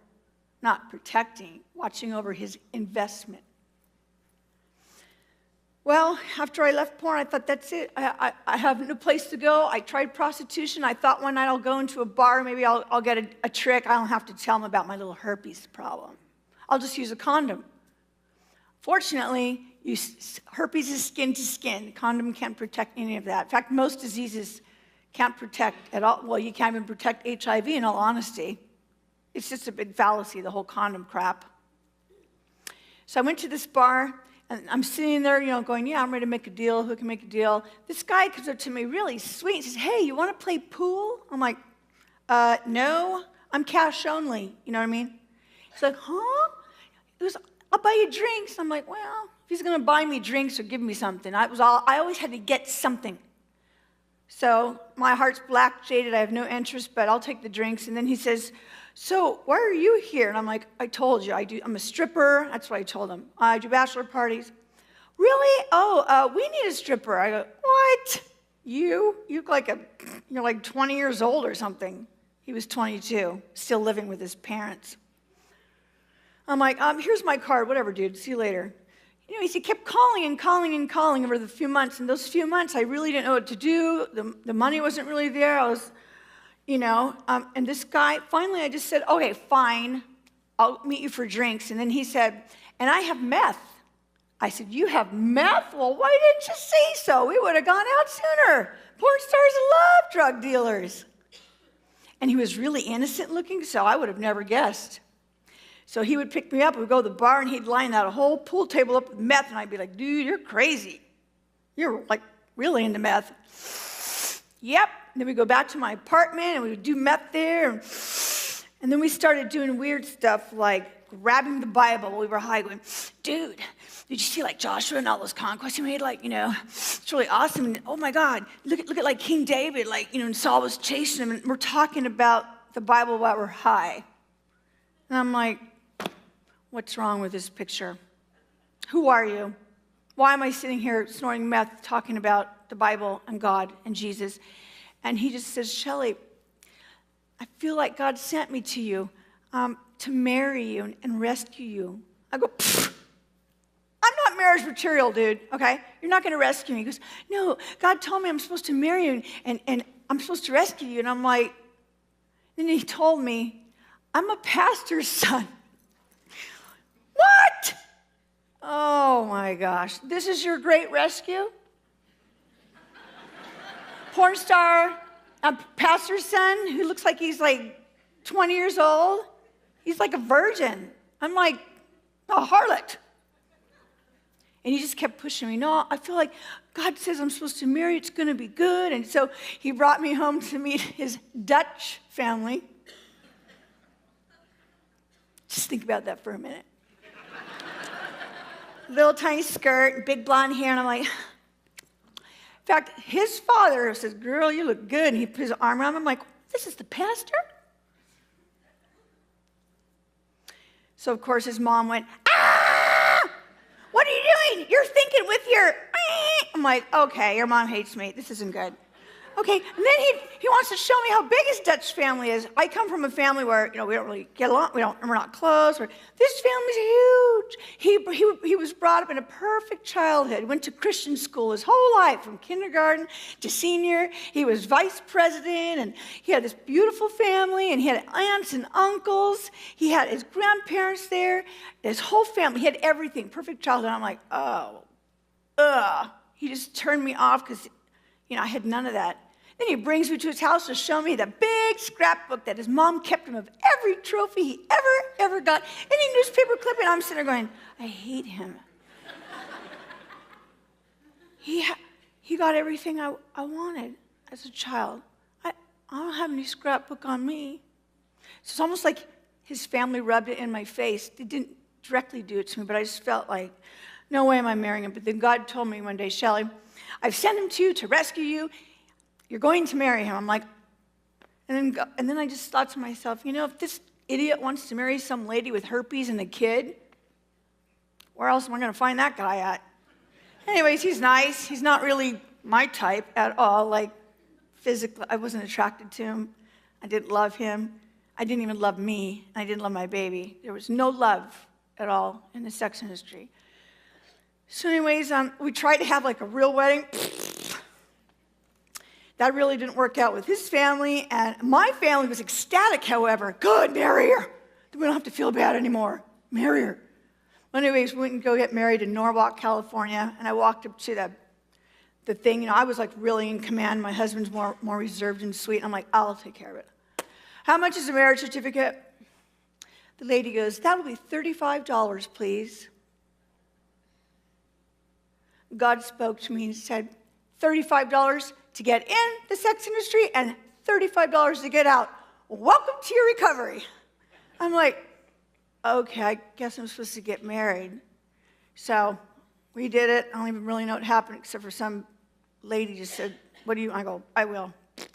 Not protecting, watching over his investment. Well, after I left porn, I thought, that's it. I have no place to go. I tried prostitution. I thought one night I'll go into a bar. Maybe I'll get a trick. I don't have to tell them about my little herpes problem. I'll just use a condom. Fortunately, herpes is skin to skin. Condom can't protect any of that. In fact, most diseases can't protect at all. Well, you can't even protect HIV, in all honesty. It's just a big fallacy, the whole condom crap. So I went to this bar. And I'm sitting there, going, yeah, I'm ready to make a deal. Who can make a deal? This guy comes up to me really sweet and says, hey, you want to play pool? I'm like, no, I'm cash only. You know what I mean? He's like, huh? He goes, I'll buy you drinks. I'm like, well, if he's going to buy me drinks or give me something. I always had to get something. So my heart's black, jaded. I have no interest, but I'll take the drinks. And then he says, so why are you here? And I'm like, I told you, I'm a stripper. That's what I told him. I do bachelor parties. Really? Oh, we need a stripper. I go, what? You look like you're like 20 years old or something. He was 22, still living with his parents. I'm like, here's my card, whatever, dude, see you later. He kept calling and calling and calling over the few months. And those few months, I really didn't know what to do. The money wasn't really there. I was... and this guy, finally I just said, okay, fine, I'll meet you for drinks. And then he said, and I have meth. I said, you have meth? Well, why didn't you say so? We would have gone out sooner. Porn stars love drug dealers. And he was really innocent looking, so I would have never guessed. So he would pick me up, we'd go to the bar, and he'd line that whole pool table up with meth, and I'd be like, dude, you're crazy. You're like really into meth. Yep. And then we go back to my apartment, and we would do meth there. And then we started doing weird stuff like grabbing the Bible while we were high, going, dude, did you see like Joshua and all those conquests he made? Like, it's really awesome. And oh my God, look at like King David, like, and Saul was chasing him. And we're talking about the Bible while we're high. And I'm like, what's wrong with this picture? Who are you? Why am I sitting here snorting meth, talking about the Bible and God and Jesus? And he just says, Shelley, I feel like God sent me to you to marry you and rescue you. I go, I'm not marriage material, dude, okay? You're not going to rescue me. He goes, no, God told me I'm supposed to marry you and I'm supposed to rescue you. And I'm like, then he told me, I'm a pastor's son. What? Oh my gosh, this is your great rescue? Porn star, a pastor's son who looks like he's like 20 years old. He's like a virgin. I'm like a harlot. And he just kept pushing me. No, I feel like God says I'm supposed to marry. It's going to be good. And so he brought me home to meet his Dutch family. Just think about that for a minute. Little tiny skirt, big blonde hair, and I'm like, in fact, his father says, girl, you look good. And he put his arm around me. I'm like, this is the pastor? So, of course, his mom went, ah! What are you doing? You're thinking with your... I'm like, okay, your mom hates me. This isn't good. Okay, and then he wants to show me how big his Dutch family is. I come from a family where, we don't really get along. We're not close. This family's huge. He was brought up in a perfect childhood. He went to Christian school his whole life, from kindergarten to senior. He was vice president, and he had this beautiful family, and he had aunts and uncles. He had his grandparents there, his whole family. He had everything, perfect childhood. I'm like, He just turned me off because, I had none of that. Then he brings me to his house to show me the big scrapbook that his mom kept him of every trophy he ever got, any newspaper clipping. I'm sitting there going, I hate him. He got everything I wanted as a child. I don't have any scrapbook on me. So it's almost like his family rubbed it in my face. They didn't directly do it to me, but I just felt like, no way am I marrying him. But then God told me one day, Shelley, I've sent him to you to rescue you. You're going to marry him. I'm like, and then I just thought to myself, if this idiot wants to marry some lady with herpes and a kid, where else am I going to find that guy at? Anyways, he's nice. He's not really my type at all. Like, physically, I wasn't attracted to him. I didn't love him. I didn't even love me. I didn't love my baby. There was no love at all in the sex industry. So anyways, we tried to have like a real wedding. That really didn't work out with his family, and my family was ecstatic, however. Good, marry her. We don't have to feel bad anymore. Marry her. Well, anyways, we went and go get married in Norwalk, California, and I walked up to the thing. You know, I was like really in command. My husband's more reserved and sweet. I'm like, I'll take care of it. How much is a marriage certificate? The lady goes, that'll be $35, please. God spoke to me and said, $35 to get in the sex industry and $35 to get out. Welcome to your recovery. I'm like, okay, I guess I'm supposed to get married. So we did it. I don't even really know what happened except for some lady just said, what do you, I go, I will. And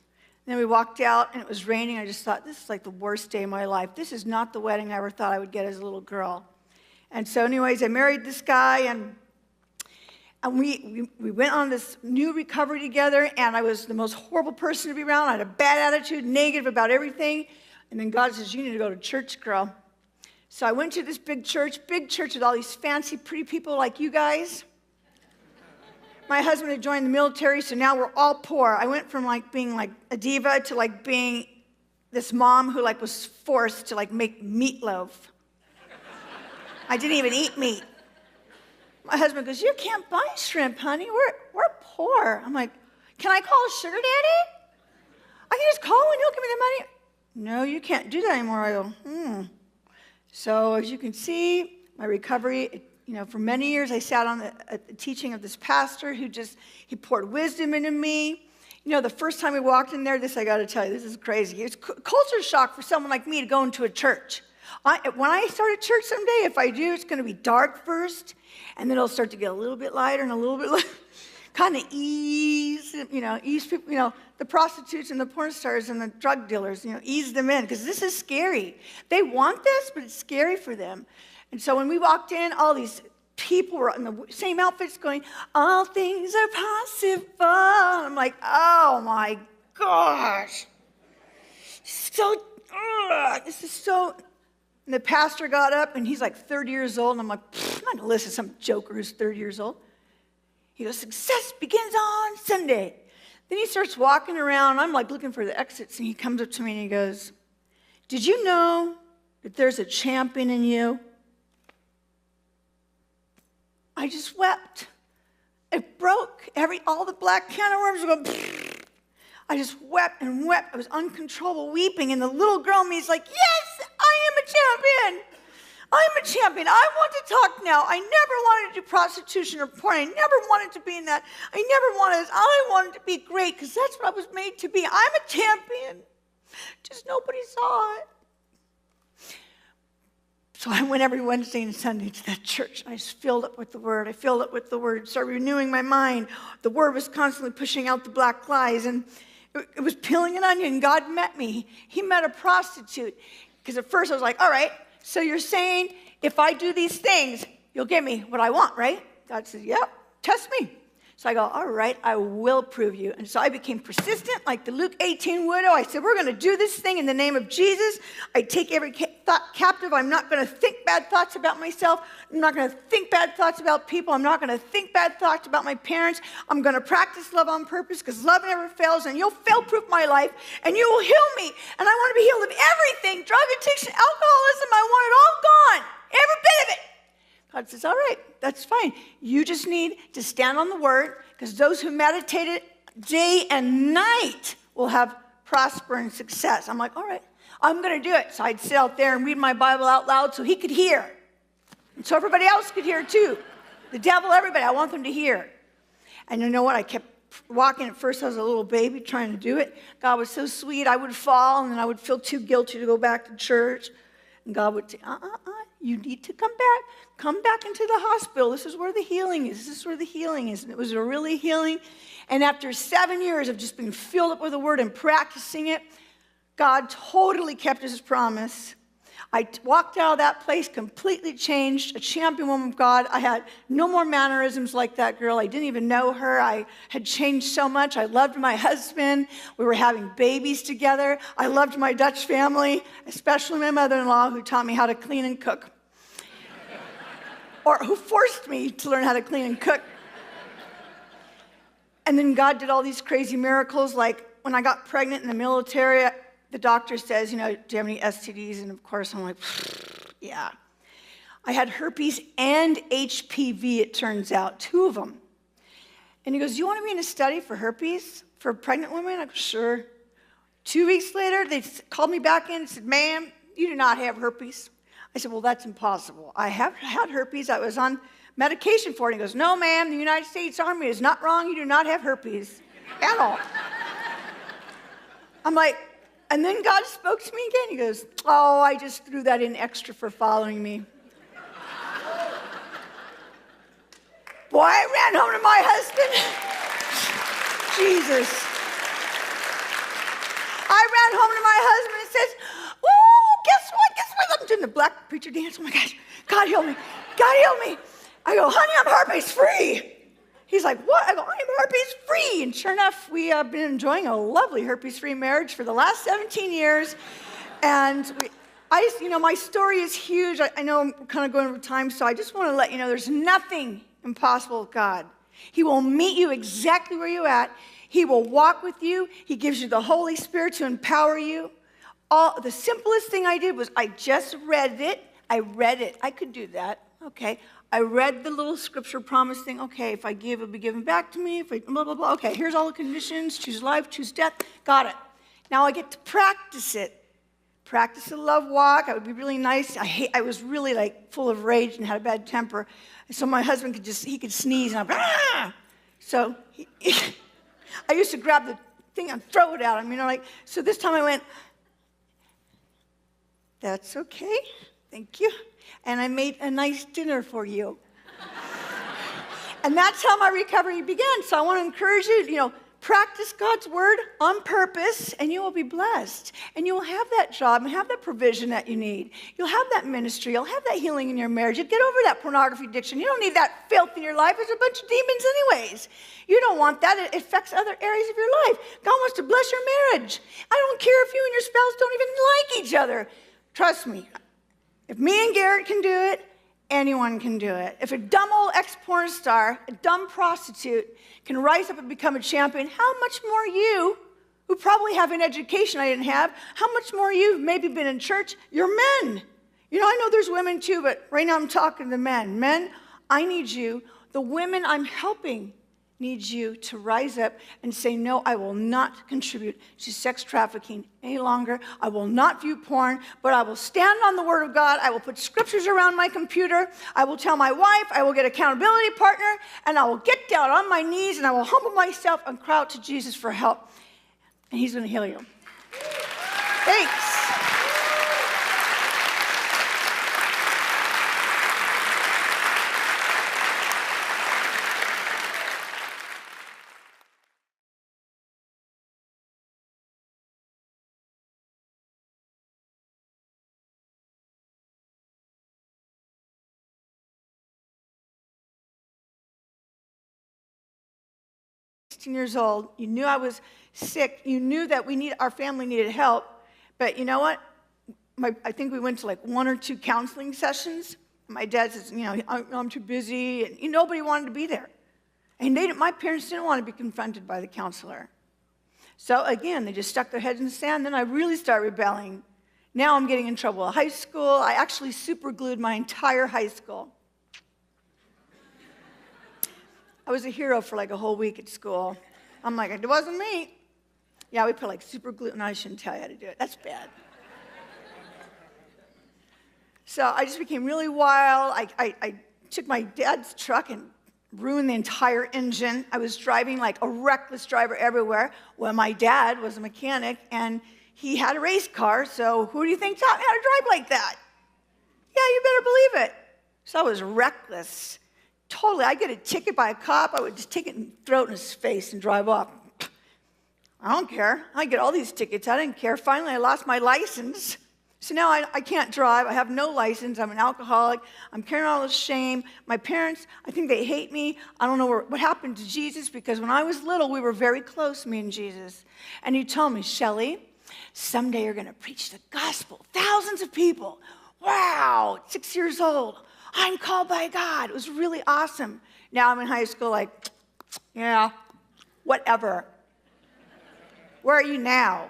then we walked out and it was raining. I just thought, this is like the worst day of my life. This is not the wedding I ever thought I would get as a little girl. And so anyways, I married this guy and we went on this new recovery together, and I was the most horrible person to be around. I had a bad attitude, negative about everything. And then God says, you need to go to church, girl. So I went to this big church with all these fancy, pretty people like you guys. My husband had joined the military, so now we're all poor. I went from like being like a diva to like being this mom who like was forced to like make meatloaf. I didn't even eat meat. My husband goes, you can't buy shrimp, honey. We're poor. I'm like, can I call a sugar daddy? I can just call and he'll give me the money. No, you can't do that anymore. I go, So as you can see, my recovery, you know, for many years I sat on the teaching of this pastor who he poured wisdom into me. You know, the first time we walked in there, I got to tell you, this is crazy. It's culture shock for someone like me to go into a church. When I start a church someday, if I do, it's going to be dark first, and then it'll start to get a little bit lighter and a little bit kind of ease people, the prostitutes and the porn stars and the drug dealers, ease them in, because this is scary. They want this, but it's scary for them. And so when we walked in, all these people were in the same outfits going, all things are possible. And I'm like, oh my gosh. This is so... And the pastor got up, and he's like 30 years old, and I'm like, I'm not going to listen to some joker who's 30 years old. He goes, success begins on Sunday. Then he starts walking around, and I'm like looking for the exits, and he comes up to me, and he goes, did you know that there's a champion in you? I just wept. It broke. All the black can of worms were going, I just wept and wept. I was uncontrollable weeping, and the little girl in me is like, yes, I am a champion. I'm a champion. I want to talk now. I never wanted to do prostitution or porn. I never wanted to be in that. I never wanted this. I wanted to be great because that's what I was made to be. I'm a champion. Just nobody saw it. So I went every Wednesday and Sunday to that church. I just filled it with the Word. I filled it with the Word. Started renewing my mind. The Word was constantly pushing out the black lies, and it was peeling an onion. God met me. He met a prostitute. Because at first I was like, all right, so you're saying if I do these things, you'll give me what I want, right? God said, yep, test me. So I go, all right, I will prove you. And so I became persistent like the Luke 18 widow. I said, we're going to do this thing in the name of Jesus. I take every thought captive. I'm not going to think bad thoughts about myself. I'm not going to think bad thoughts about people. I'm not going to think bad thoughts about my parents. I'm going to practice love on purpose because love never fails, and you'll fail-proof my life, and you will heal me. And I want to be healed of everything, drug addiction, alcoholism. I want it all gone, every bit of it. God says, all right, that's fine. You just need to stand on the Word, because those who meditate it day and night will have prosper and success. I'm like, all right, I'm going to do it. So I'd sit out there and read my Bible out loud so he could hear. And so everybody else could hear too. The devil, everybody, I want them to hear. And you know what? I kept walking. At first I was a little baby trying to do it. God was so sweet. I would fall, and then I would feel too guilty to go back to church. And God would say, you need to come back. Come back into the hospital. This is where the healing is. This is where the healing is. And it was a really healing. And after 7 years of just being filled up with the Word and practicing it, God totally kept his promise. I walked out of that place completely changed, a champion woman of God. I had no more mannerisms like that girl. I didn't even know her. I had changed so much. I loved my husband. We were having babies together. I loved my Dutch family, especially my mother-in-law, who taught me how to clean and cook. or who forced me to learn how to clean and cook. And then God did all these crazy miracles, like when I got pregnant in the military, the doctor says, do you have any STDs? And of course, I'm like, yeah. I had herpes and HPV, it turns out, 2 of them. And he goes, you want to be in a study for herpes for pregnant women? I go, sure. 2 weeks later, they called me back in and said, ma'am, you do not have herpes. I said, well, that's impossible. I have had herpes. I was on medication for it. He goes, no, ma'am, the United States Army is not wrong. You do not have herpes at all. I'm like, and then God spoke to me again. He goes, oh, I just threw that in extra for following me. Boy, I ran home to my husband. Jesus. I ran home to my husband and says, oh, guess what? I'm doing the black preacher dance. Oh my gosh, God heal me. God heal me. I go, honey, I'm herpes free. He's like, what? I go, I'm herpes free. And sure enough, we have been enjoying a lovely herpes-free marriage for the last 17 years. And my story is huge. I know I'm kind of going over time, so I just want to let you know there's nothing impossible with God. He will meet you exactly where you're at. He will walk with you. He gives you the Holy Spirit to empower you. The simplest thing I did was I just read it. I could do that. Okay. I read the little scripture promise thing. Okay, if I give, it'll be given back to me. If I blah, blah, blah. Okay, here's all the conditions. Choose life, choose death. Got it. Now I get to practice it. Practice the love walk. I would be really nice. I was really like full of rage and had a bad temper. So my husband could sneeze and So I used to grab the thing and throw it at him, So this time I went, that's okay, thank you. And I made a nice dinner for you. And that's how my recovery began. So I want to encourage you, practice God's word on purpose, and you will be blessed. And you will have that job and have that provision that you need. You'll have that ministry. You'll have that healing in your marriage. You'll get over that pornography addiction. You don't need that filth in your life. There's a bunch of demons anyways. You don't want that. It affects other areas of your life. God wants to bless your marriage. I don't care if you and your spouse don't even like each other. Trust me. If me and Garrett can do it, anyone can do it. If a dumb old ex-porn star, a dumb prostitute, can rise up and become a champion, how much more you, who probably have an education I didn't have, how much more you've maybe been in church, you're men. I know there's women too, but right now I'm talking to the men. Men, I need you. The women I'm helping need you to rise up and say, no, I will not contribute to sex trafficking any longer. I will not view porn, but I will stand on the word of God. I will put scriptures around my computer. I will tell my wife. I will get an accountability partner, and I will get down on my knees, and I will humble myself and cry out to Jesus for help. And he's going to heal you. Thanks. 16 years old. You knew I was sick. You knew that our family needed help. But you know what? I think we went to like 1 or 2 counseling sessions. My dad says, I'm too busy. And nobody wanted to be there. And my parents didn't want to be confronted by the counselor. So again, they just stuck their heads in the sand. Then I really started rebelling. Now I'm getting in trouble at high school. I actually super glued my entire high school. I was a hero for like a whole week at school. I'm like, it wasn't me. Yeah, we put like super glue, and I shouldn't tell you how to do it. That's bad. So I just became really wild. I took my dad's truck and ruined the entire engine. I was driving like a reckless driver everywhere. Well, my dad was a mechanic, and he had a race car, so who do you think taught me how to drive like that? Yeah, you better believe it. So I was reckless. Totally. I'd get a ticket by a cop. I would just take it and throw it in his face and drive off. I don't care. I get all these tickets. I didn't care. Finally, I lost my license. So now I can't drive. I have no license. I'm an alcoholic. I'm carrying all this shame. My parents, I think they hate me. I don't know what happened to Jesus, because when I was little, we were very close, me and Jesus. And he told me, Shelley, someday you're going to preach the gospel. Thousands of people. Wow, 6 years old. I'm called by God. It was really awesome. Now I'm in high school like, yeah, whatever. Where are you now?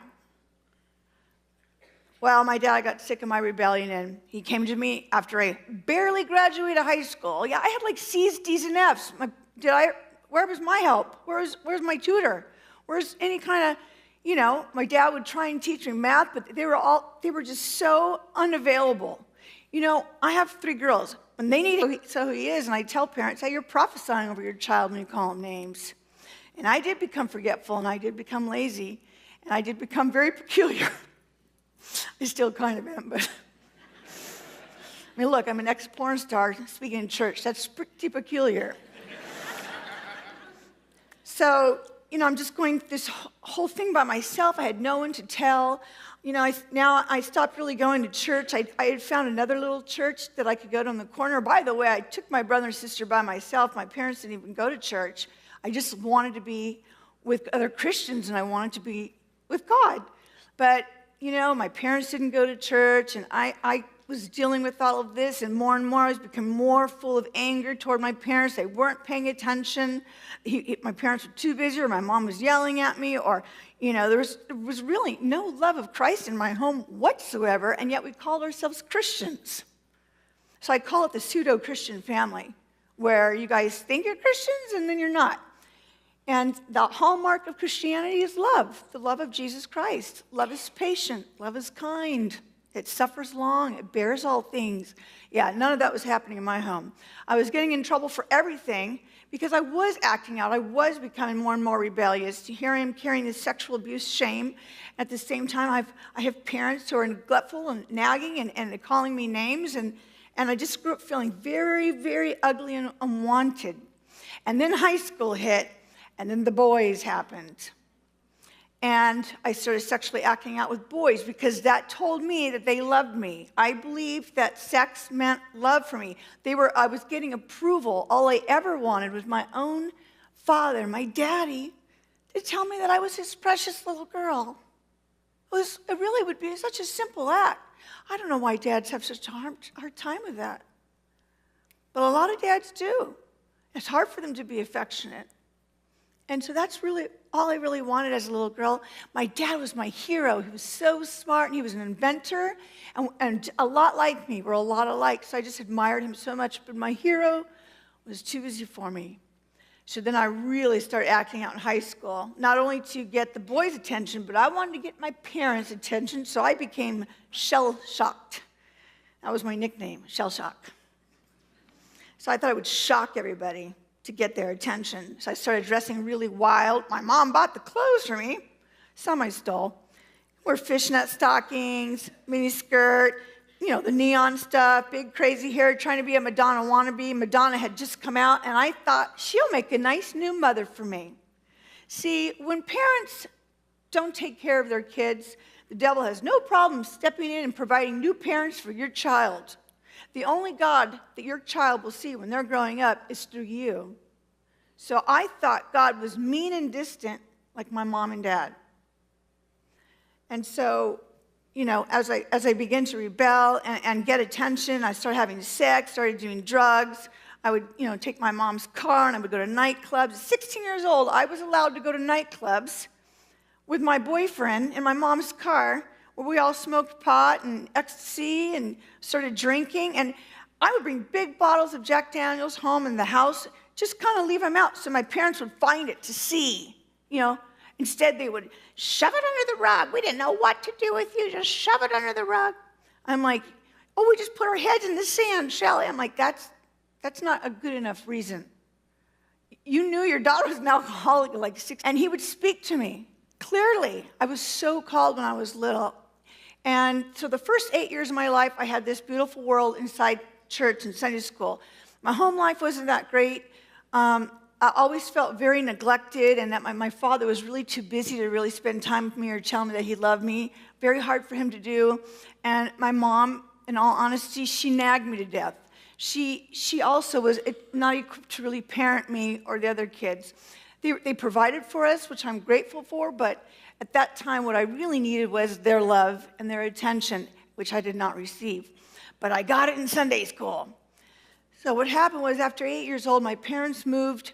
Well, my dad got sick of my rebellion, and he came to me after I barely graduated high school. Yeah, I had like C's, D's, and F's. Where was my help? Where's my tutor? Where's any kind of, my dad would try and teach me math, but they were just so unavailable. I have 3 girls. When they need so who he is, and I tell parents, hey, you're prophesying over your child when you call them names. And I did become forgetful, and I did become lazy, and I did become very peculiar. I still kind of am, but look, I'm an ex-porn star speaking in church. That's pretty peculiar. So, I'm just going through this whole thing by myself. I had no one to tell. I stopped really going to church. I had found another little church that I could go to in the corner. By the way, I took my brother and sister by myself. My parents didn't even go to church. I just wanted to be with other Christians, and I wanted to be with God. But my parents didn't go to church, and I was dealing with all of this, and more I was becoming more full of anger toward my parents. They weren't paying attention. My parents were too busy, or my mom was yelling at me, or, there was really no love of Christ in my home whatsoever, and yet we called ourselves Christians. So I call it the pseudo-Christian family, where you guys think you're Christians, and then you're not. And the hallmark of Christianity is love, the love of Jesus Christ. Love is patient. Love is kind. It suffers long. It bears all things. Yeah, none of that was happening in my home. I was getting in trouble for everything because I was acting out. I was becoming more and more rebellious. Here I am carrying this sexual abuse shame. At the same time, I have parents who are neglectful and nagging and calling me names. And I just grew up feeling very, very ugly and unwanted. And then high school hit. And then the boys happened. And I started sexually acting out with boys because that told me that they loved me. I believed that sex meant love for me. I was getting approval. All I ever wanted was my own father, my daddy, to tell me that I was his precious little girl. It really would be such a simple act. I don't know why dads have such a hard time with that. But a lot of dads do. It's hard for them to be affectionate. And so that's really all I really wanted as a little girl. My dad was my hero. He was so smart, and he was an inventor, and a lot like me. We're a lot alike, so I just admired him so much. But my hero was too busy for me. So then I really started acting out in high school, not only to get the boys' attention, but I wanted to get my parents' attention, so I became shell-shocked. That was my nickname, Shell-Shock. So I thought I would shock everybody to get their attention. So I started dressing really wild. My mom bought the clothes for me. Some I stole. Wore fishnet stockings, mini skirt, the neon stuff, big crazy hair, trying to be a Madonna wannabe. Madonna had just come out, and I thought, she'll make a nice new mother for me. See, when parents don't take care of their kids, the devil has no problem stepping in and providing new parents for your child. The only God that your child will see when they're growing up is through you. So I thought God was mean and distant like my mom and dad. And so, as I began to rebel and get attention, I started having sex, started doing drugs. I would, take my mom's car and I would go to nightclubs. At 16 years old, I was allowed to go to nightclubs with my boyfriend in my mom's car, where we all smoked pot and ecstasy and started drinking. And I would bring big bottles of Jack Daniels home in the house, just kind of leave them out so my parents would find it to see. Instead they would shove it under the rug. We didn't know what to do with you, just shove it under the rug. I'm like, oh, we just put our heads in the sand, Shelley. I'm like, that's not a good enough reason. You knew your daughter was an alcoholic at like 6, and he would speak to me clearly. I was so called when I was little. And so the first 8 years of my life, I had this beautiful world inside church and Sunday school. My home life wasn't that great. I always felt very neglected, and that my father was really too busy to really spend time with me or tell me that he loved me. Very hard for him to do. And my mom, in all honesty, she nagged me to death. She also was not equipped to really parent me or the other kids. They provided for us, which I'm grateful for, but at that time, what I really needed was their love and their attention, which I did not receive. But I got it in Sunday school. So what happened was after 8 years old, my parents moved,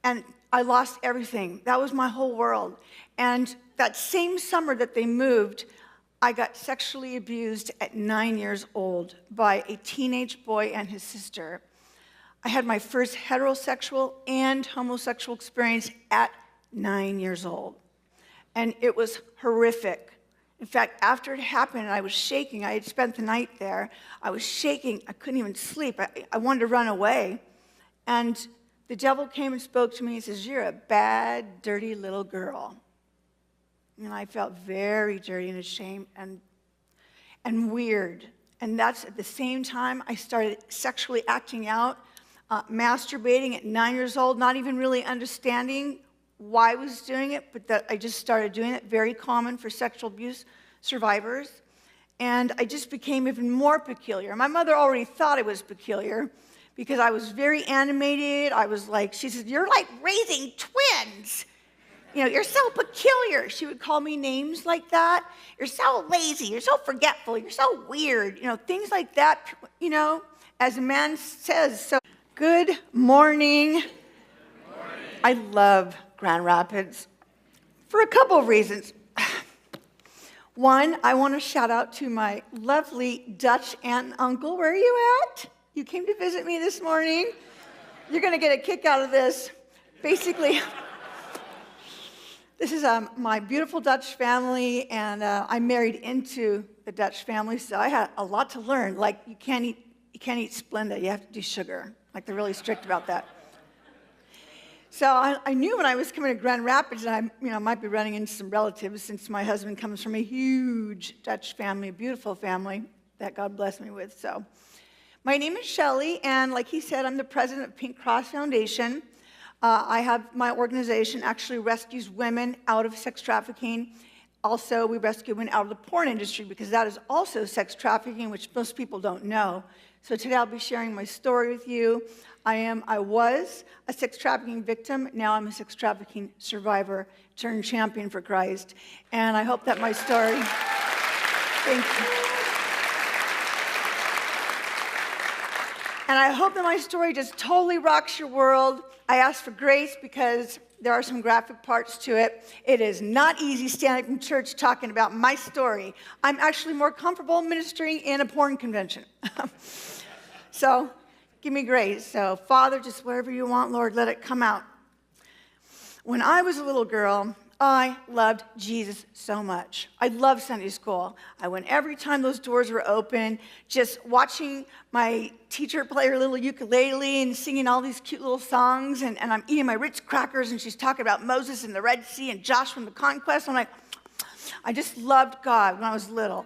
and I lost everything. That was my whole world. And that same summer that they moved, I got sexually abused at 9 years old by a teenage boy and his sister. I had my first heterosexual and homosexual experience at 9 years old. And it was horrific. In fact, after it happened, I was shaking. I had spent the night there. I was shaking. I couldn't even sleep. I wanted to run away. And the devil came and spoke to me and says, "You're a bad, dirty little girl." And I felt very dirty and ashamed and weird. And that's at the same time I started sexually acting out, masturbating at 9 years old, not even really understanding why I was doing it, but that I just started doing it. Very common for sexual abuse survivors. And I just became even more peculiar. My mother already thought I was peculiar because I was very animated. I was like, she said, "You're like raising twins. You know, you're so peculiar." She would call me names like that. "You're so lazy. You're so forgetful. You're so weird." You know, things like that, you know, as a man says. So, good morning. I love Grand Rapids for a couple of reasons. One, I want to shout out to my lovely Dutch aunt and uncle. Where are you at? You came to visit me this morning. You're going to get a kick out of this. Basically, this is my beautiful Dutch family, and I married into the Dutch family, so I had a lot to learn. Like, you can't eat Splenda. You have to do sugar. Like, they're really strict about that. So I knew when I was coming to Grand Rapids that I might be running into some relatives, since my husband comes from a huge Dutch family, a beautiful family that God blessed me with. So my name is Shelley, and like he said, I'm the president of Pink Cross Foundation. I have my organization actually rescues women out of sex trafficking. Also, we rescue women out of the porn industry because that is also sex trafficking, which most people don't know. So today I'll be sharing my story with you. I was a sex trafficking victim. Now I'm a sex trafficking survivor turned champion for Christ. And I hope that my story, thank you. And I hope that my story just totally rocks your world. I ask for grace because there are some graphic parts to it. It is not easy standing in church talking about my story. I'm actually more comfortable ministering in a porn convention. So give me grace. So Father, just wherever you want, Lord, let it come out. When I was a little girl, I loved Jesus so much. I loved Sunday school. I went every time those doors were open, just watching my teacher play her little ukulele and singing all these cute little songs, and I'm eating my Ritz crackers, and she's talking about Moses and the Red Sea and Joshua and the conquest. I'm like, I just loved God when I was little.